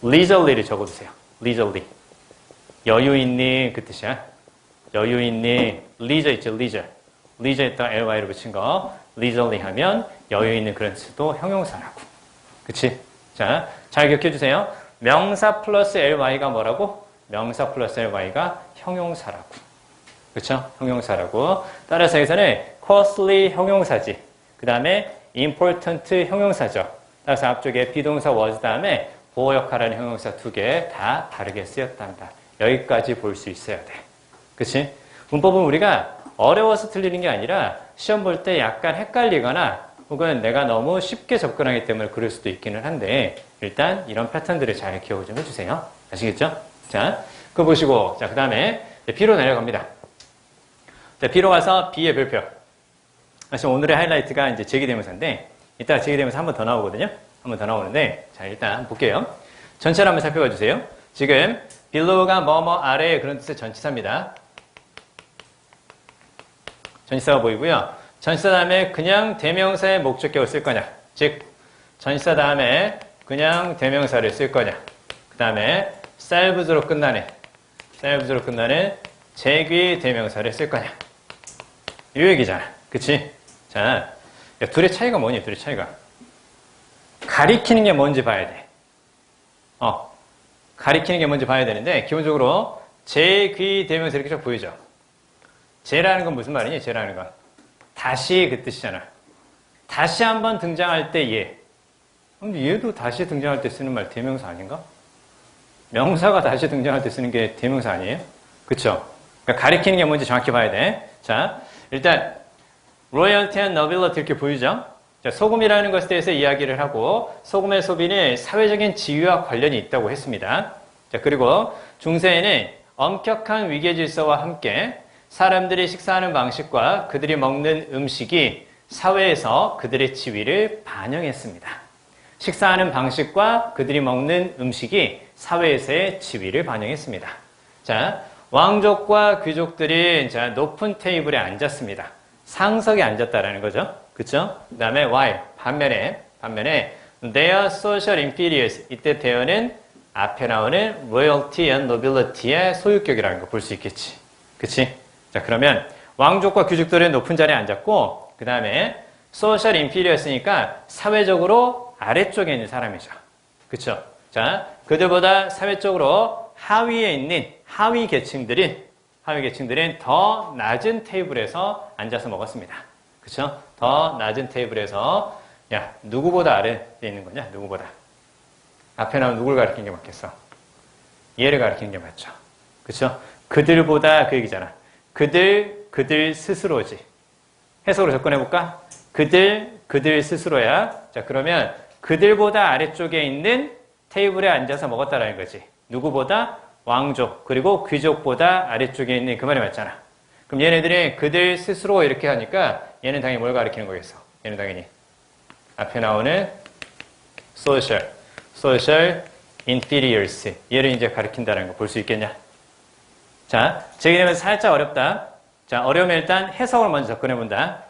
leisurely를 적어두세요. leisurely. 여유 있는 그 뜻이야. 여유 있는 leisure 있죠, leisure. leisure에다 ly를 붙인 거. leisurely 하면 여유 있는 그런 뜻도 형용사라고. 그치? 자, 잘 기억해 주세요. 명사 플러스 ly가 뭐라고? 명사 플러스 ly가 형용사라고. 그쵸? 형용사라고. 따라서 여기서는 costly 형용사지. 그 다음에 important 형용사죠. 따라서 앞쪽에 비동사 was 다음에 보호 역할하는 형용사 두 개 다 다르게 쓰였단다. 여기까지 볼 수 있어야 돼. 그치? 문법은 우리가 어려워서 틀리는 게 아니라 시험 볼 때 약간 헷갈리거나 혹은 내가 너무 쉽게 접근하기 때문에 그럴 수도 있기는 한데 일단 이런 패턴들을 잘 기억을 좀 해주세요. 아시겠죠? 자, 그거 보시고 자, 그 다음에 B로 내려갑니다. 자, B로 가서 B의 별표. 사실 오늘의 하이라이트가 이제 제기대명사인데 이따가 제기대명사 한 번 더 나오거든요. 한 번 더 나오는데 자, 일단 한번 볼게요. 전체를 한번 살펴봐 주세요. 지금 below가 뭐뭐 아래 그런 뜻의 전치사입니다. 전치사가 보이고요. 전치사 다음에 그냥 대명사의 목적격을 쓸 거냐. 즉 전치사 다음에 그냥 대명사를 쓸 거냐. 그 다음에 selves로 끝나는 제귀 대명사를 쓸 거냐. 이 얘기잖아. 그치? 자, 야, 둘의 차이가 뭐니? 둘의 차이가. 가리키는 게 뭔지 봐야 돼. 가리키는 게 뭔지 봐야 되는데 기본적으로 제귀 대명사 이렇게 쭉 보이죠? 제라는 건 무슨 말이니? 제라는 건 다시 그 뜻이잖아. 다시 한번 등장할 때 얘. 그럼 얘도 다시 등장할 때 쓰는 말 대명사 아닌가? 명사가 다시 등장할 때 쓰는 게 대명사 아니에요? 그쵸? 그러니까 가리키는 게 뭔지 정확히 봐야 돼. 자, 일단 royalty and nobility 이렇게 보이죠? 자, 소금이라는 것에 대해서 이야기를 하고 소금의 소비는 사회적인 지위와 관련이 있다고 했습니다. 자, 그리고 중세에는 엄격한 위계 질서와 함께 사람들이 식사하는 방식과 그들이 먹는 음식이 사회에서 그들의 지위를 반영했습니다. 식사하는 방식과 그들이 먹는 음식이 사회에서의 지위를 반영했습니다. 자, 왕족과 귀족들이 자, 높은 테이블에 앉았습니다. 상석에 앉았다라는 거죠. 그쵸? 그 다음에 while, 반면에 their social inferiors, 이때 there는 앞에 나오는 royalty and nobility의 소유격이라는 거 볼 수 있겠지. 그치? 자, 그러면 왕족과 귀족들은 높은 자리에 앉았고 그 다음에 social inferior였으니까 사회적으로 아래쪽에 있는 사람이죠. 그쵸? 자, 그들보다 사회적으로 하위에 있는 하위 계층들은 더 낮은 테이블에서 앉아서 먹었습니다. 그쵸? 더 낮은 테이블에서 야, 누구보다 아래에 있는 거냐? 누구보다. 앞에 나온 누굴 가리키는 게 맞겠어? 얘를 가리키는 게 맞죠. 그쵸? 그들보다 그 얘기잖아. 그들 스스로지. 해석으로 접근해볼까? 그들 스스로야. 자, 그러면 그들보다 아래쪽에 있는 테이블에 앉아서 먹었다라는 거지. 누구보다? 왕족, 그리고 귀족보다 아래쪽에 있는 그 말이 맞잖아. 그럼 얘네들이 그들 스스로 이렇게 하니까 얘는 당연히 뭘 가리키는 거겠어? 얘는 당연히 앞에 나오는 social inferiors. 얘를 이제 가리킨다는 거 볼 수 있겠냐? 자, 제기되면 살짝 어렵다. 자, 어려우면 일단 해석을 먼저 접근해본다.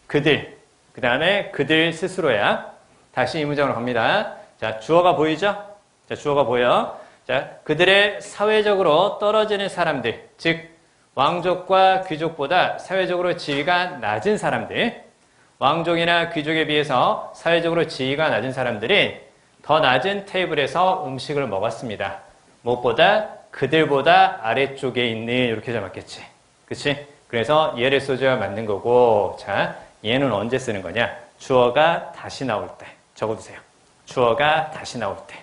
그들, 그 다음에 그들 스스로야. 다시 이 문장으로 갑니다. 자, 주어가 보이죠? 자, 주어가 보여. 자, 그들의 사회적으로 떨어지는 사람들, 즉 왕족과 귀족보다 사회적으로 지위가 낮은 사람들, 왕족이나 귀족에 비해서 사회적으로 지위가 낮은 사람들이 더 낮은 테이블에서 음식을 먹었습니다. 무엇보다 그들보다 아래쪽에 있는 이렇게 잡았겠지. 그치? 그래서 얘를 써줘야 맞는 거고 자, 얘는 언제 쓰는 거냐? 주어가 다시 나올 때. 적어두세요. 주어가 다시 나올 때.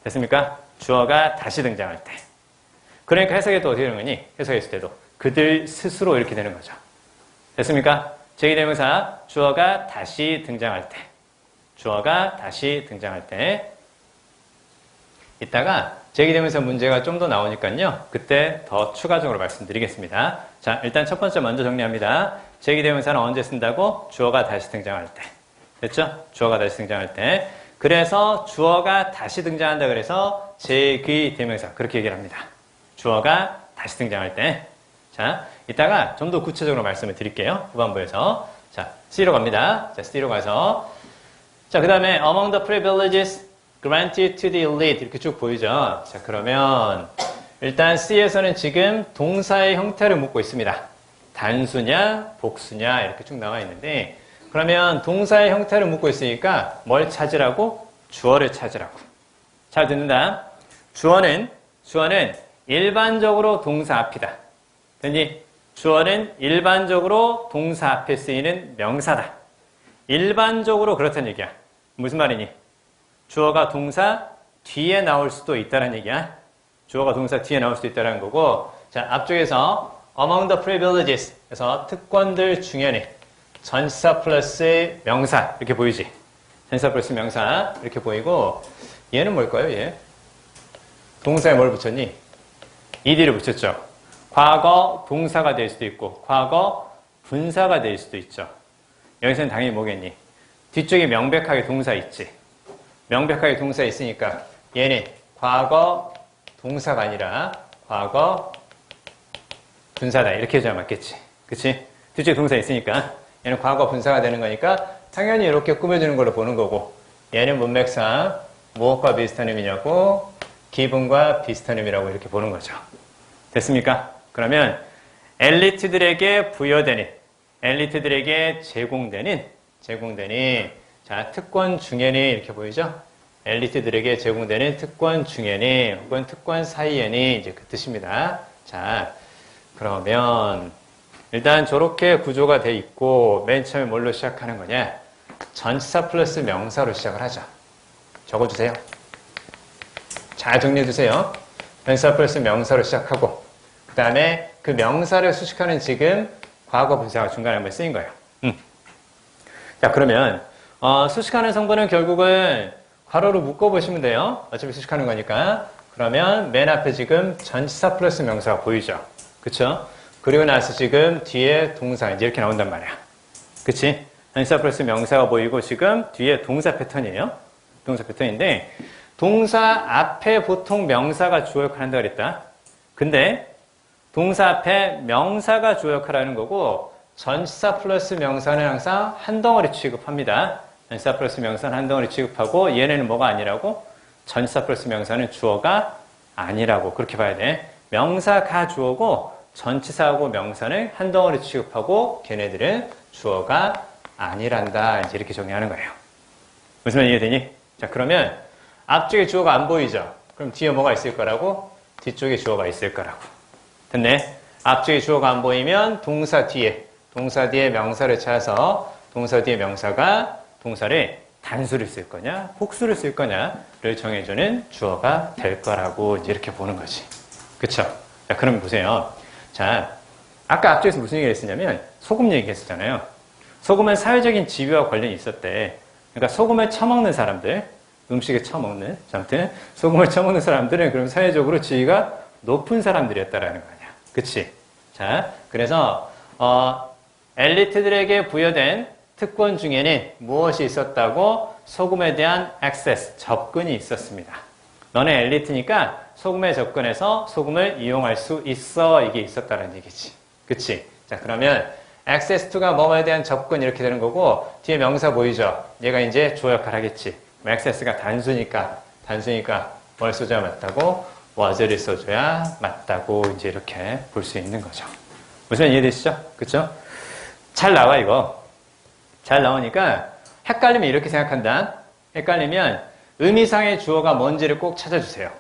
됐습니까? 주어가 다시 등장할 때. 그러니까 해석에 또 어떻게 되는 거니? 해석했을 때도 그들 스스로 이렇게 되는 거죠. 됐습니까? 제기대명사 주어가 다시 등장할 때. 주어가 다시 등장할 때. 이따가 제기되면서 문제가 좀 더 나오니까요. 그때 더 추가적으로 말씀드리겠습니다. 자, 일단 첫 번째 먼저 정리합니다. 제기대명사는 언제 쓴다고? 주어가 다시 등장할 때. 됐죠? 주어가 다시 등장할 때. 그래서 주어가 다시 등장한다 그래서 제기대명사 그렇게 얘기를 합니다. 주어가 다시 등장할 때. 자, 이따가 좀 더 구체적으로 말씀을 드릴게요. 후반부에서. 자, C로 갑니다. 자, C로 가서. 자, 그 다음에 among the privileges granted to the elite 이렇게 쭉 보이죠. 자, 그러면 일단 C에서는 지금 동사의 형태를 묻고 있습니다. 단수냐, 복수냐 이렇게 쭉 나와 있는데 그러면 동사의 형태를 묻고 있으니까 뭘 찾으라고? 주어를 찾으라고. 잘 듣는다. 주어는 일반적으로 동사 앞이다. 됐니? 주어는 일반적으로 동사 앞에 쓰이는 명사다. 일반적으로 그렇다는 얘기야. 무슨 말이니? 주어가 동사 뒤에 나올 수도 있다는 얘기야. 주어가 동사 뒤에 나올 수도 있다는 거고 자 앞쪽에서 among the privileges 에서 특권들 중에는 전치사 플러스 명사 이렇게 보이지? 전치사 플러스 명사 이렇게 보이고 얘는 뭘까요? 얘 동사에 뭘 붙였니? ed를 붙였죠. 과거 동사가 될 수도 있고 과거 분사가 될 수도 있죠. 여기서는 당연히 뭐겠니? 뒤쪽에 명백하게 동사 있지. 명백하게 동사 있으니까 얘는 과거 동사가 아니라 과거 분사다. 이렇게 해줘야 맞겠지. 그치? 뒤쪽에 동사 있으니까 얘는 과거 분사가 되는 거니까 당연히 이렇게 꾸며주는 걸로 보는 거고 얘는 문맥상 무엇과 비슷한 의미냐고 기분과 비슷한 의미라고 이렇게 보는 거죠. 됐습니까? 그러면 엘리트들에게 부여되는 엘리트들에게 제공되는 자 특권 중에는 이렇게 보이죠? 엘리트들에게 제공되는 특권 중에는 혹은 특권 사이에는 이제 그 뜻입니다. 자 그러면 일단 저렇게 구조가 돼 있고 맨 처음에 뭘로 시작하는 거냐? 전치사 플러스 명사로 시작을 하죠. 적어주세요. 잘 정리해주세요. 전치사 플러스 명사로 시작하고 그 다음에 그 명사를 수식하는 지금 과거 분사가 중간에 한번 쓰인 거예요. 자 그러면 수식하는 성분은 결국은 괄호로 묶어보시면 돼요. 어차피 수식하는 거니까. 그러면 맨 앞에 지금 전치사 플러스 명사가 보이죠. 그쵸? 그리고 나서 지금 뒤에 동사 이제 이렇게 나온단 말이야. 그치? 전치사 플러스 명사가 보이고 지금 뒤에 동사 패턴이에요. 동사 패턴인데 동사 앞에 보통 명사가 주어 역할을 한다 그랬다. 근데 동사 앞에 명사가 주어 역할을 하는 거고 전치사 플러스 명사는 항상 한 덩어리 취급합니다. 전치사 플러스 명사는 한 덩어리 취급하고 얘네는 뭐가 아니라고? 전치사 플러스 명사는 주어가 아니라고 그렇게 봐야 돼. 명사가 주어고 전치사하고 명사는 한 덩어리 취급하고 걔네들은 주어가 아니란다. 이제 이렇게 정리하는 거예요. 무슨 말 이해되니? 자 그러면 앞쪽에 주어가 안 보이죠? 그럼 뒤에 뭐가 있을 거라고? 뒤쪽에 주어가 있을 거라고. 됐네? 앞쪽에 주어가 안 보이면 동사 뒤에 명사를 찾아서 동사 뒤에 명사가 동사를 단수를 쓸 거냐 복수를 쓸 거냐를 정해주는 주어가 될 거라고 이제 이렇게 보는 거지. 그쵸? 자 그럼 보세요. 자 아까 앞쪽에서 무슨 얘기를 했었냐면 소금 얘기했었잖아요. 소금은 사회적인 지위와 관련이 있었대. 그러니까 소금을 처먹는 사람들 음식에 처먹는 아무튼 소금을 처먹는 사람들은 그럼 사회적으로 지위가 높은 사람들이었다라는 거 아니야. 그치? 자 그래서 엘리트들에게 부여된 특권 중에는 무엇이 있었다고? 소금에 대한 액세스, 접근이 있었습니다. 너네 엘리트니까 소금에 접근해서 소금을 이용할 수 있어. 이게 있었다는 얘기지. 그치? 자, 그러면 access to가 뭐뭐에 대한 접근 이렇게 되는 거고 뒤에 명사 보이죠? 얘가 이제 주어 역할을 하겠지. access가 단수니까 뭘 써줘야 맞다고? was를 써줘야 맞다고 이제 이렇게 볼 수 있는 거죠. 무슨 이해되시죠? 그쵸? 잘 나와 이거. 잘 나오니까 헷갈리면 이렇게 생각한다. 헷갈리면 의미상의 주어가 뭔지를 꼭 찾아주세요.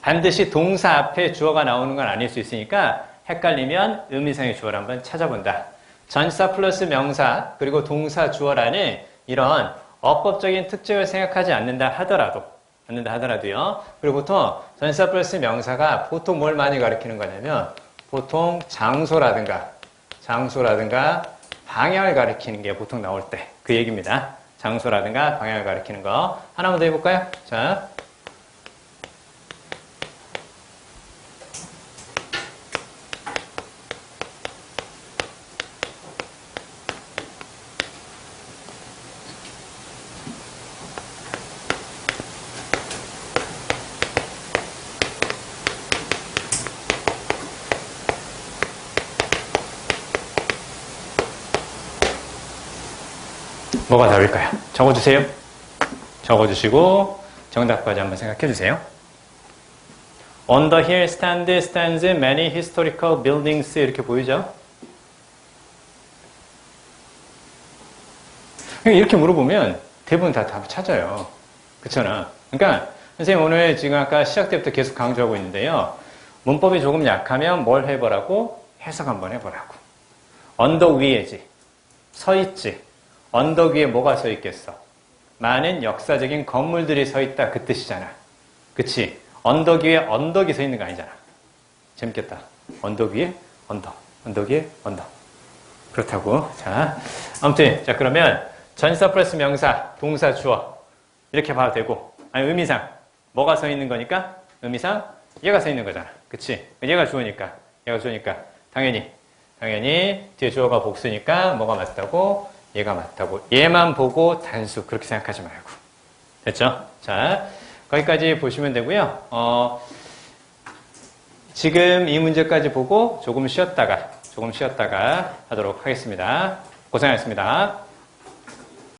반드시 동사 앞에 주어가 나오는 건 아닐 수 있으니까 헷갈리면 의미상의 주어를 한번 찾아본다. 전치사 플러스 명사 그리고 동사 주어라는 이런 어법적인 특징을 생각하지 않는다 하더라도요. 그리고 보통 전치사 플러스 명사가 보통 뭘 많이 가리키는 거냐면 보통 장소라든가 방향을 가리키는 게 보통 나올 때 그 얘기입니다. 장소라든가 방향을 가리키는 거. 하나만 더 해볼까요? 자, 뭐가 다를까요? 적어주세요. 적어주시고 정답까지 한번 생각해 주세요. On the hill stands many historical buildings 이렇게 보이죠? 이렇게 물어보면 대부분 다 답을 찾아요. 그렇잖아. 그러니까 선생님 오늘 지금 아까 시작 때부터 계속 강조하고 있는데요. 문법이 조금 약하면 뭘 해보라고? 해석 한번 해보라고. 언덕 위에지. 서 있지. 언덕 위에 뭐가 서 있겠어? 많은 역사적인 건물들이 서 있다 그 뜻이잖아. 그치? 언덕 위에 언덕이 서 있는 거 아니잖아. 재밌겠다. 언덕 위에 언덕. 언덕 위에 언덕. 그렇다고. 자, 아무튼 자 그러면 전치사 플러스 명사, 동사, 주어 이렇게 봐도 되고 아니 의미상 뭐가 서 있는 거니까 의미상 얘가 서 있는 거잖아. 그치? 얘가 주어니까 당연히 뒤에 주어가 복수니까 뭐가 맞다고? 얘가 맞다고. 얘만 보고 단수 그렇게 생각하지 말고. 됐죠? 자, 거기까지 보시면 되고요. 지금 이 문제까지 보고 조금 쉬었다가 하도록 하겠습니다. 고생하셨습니다.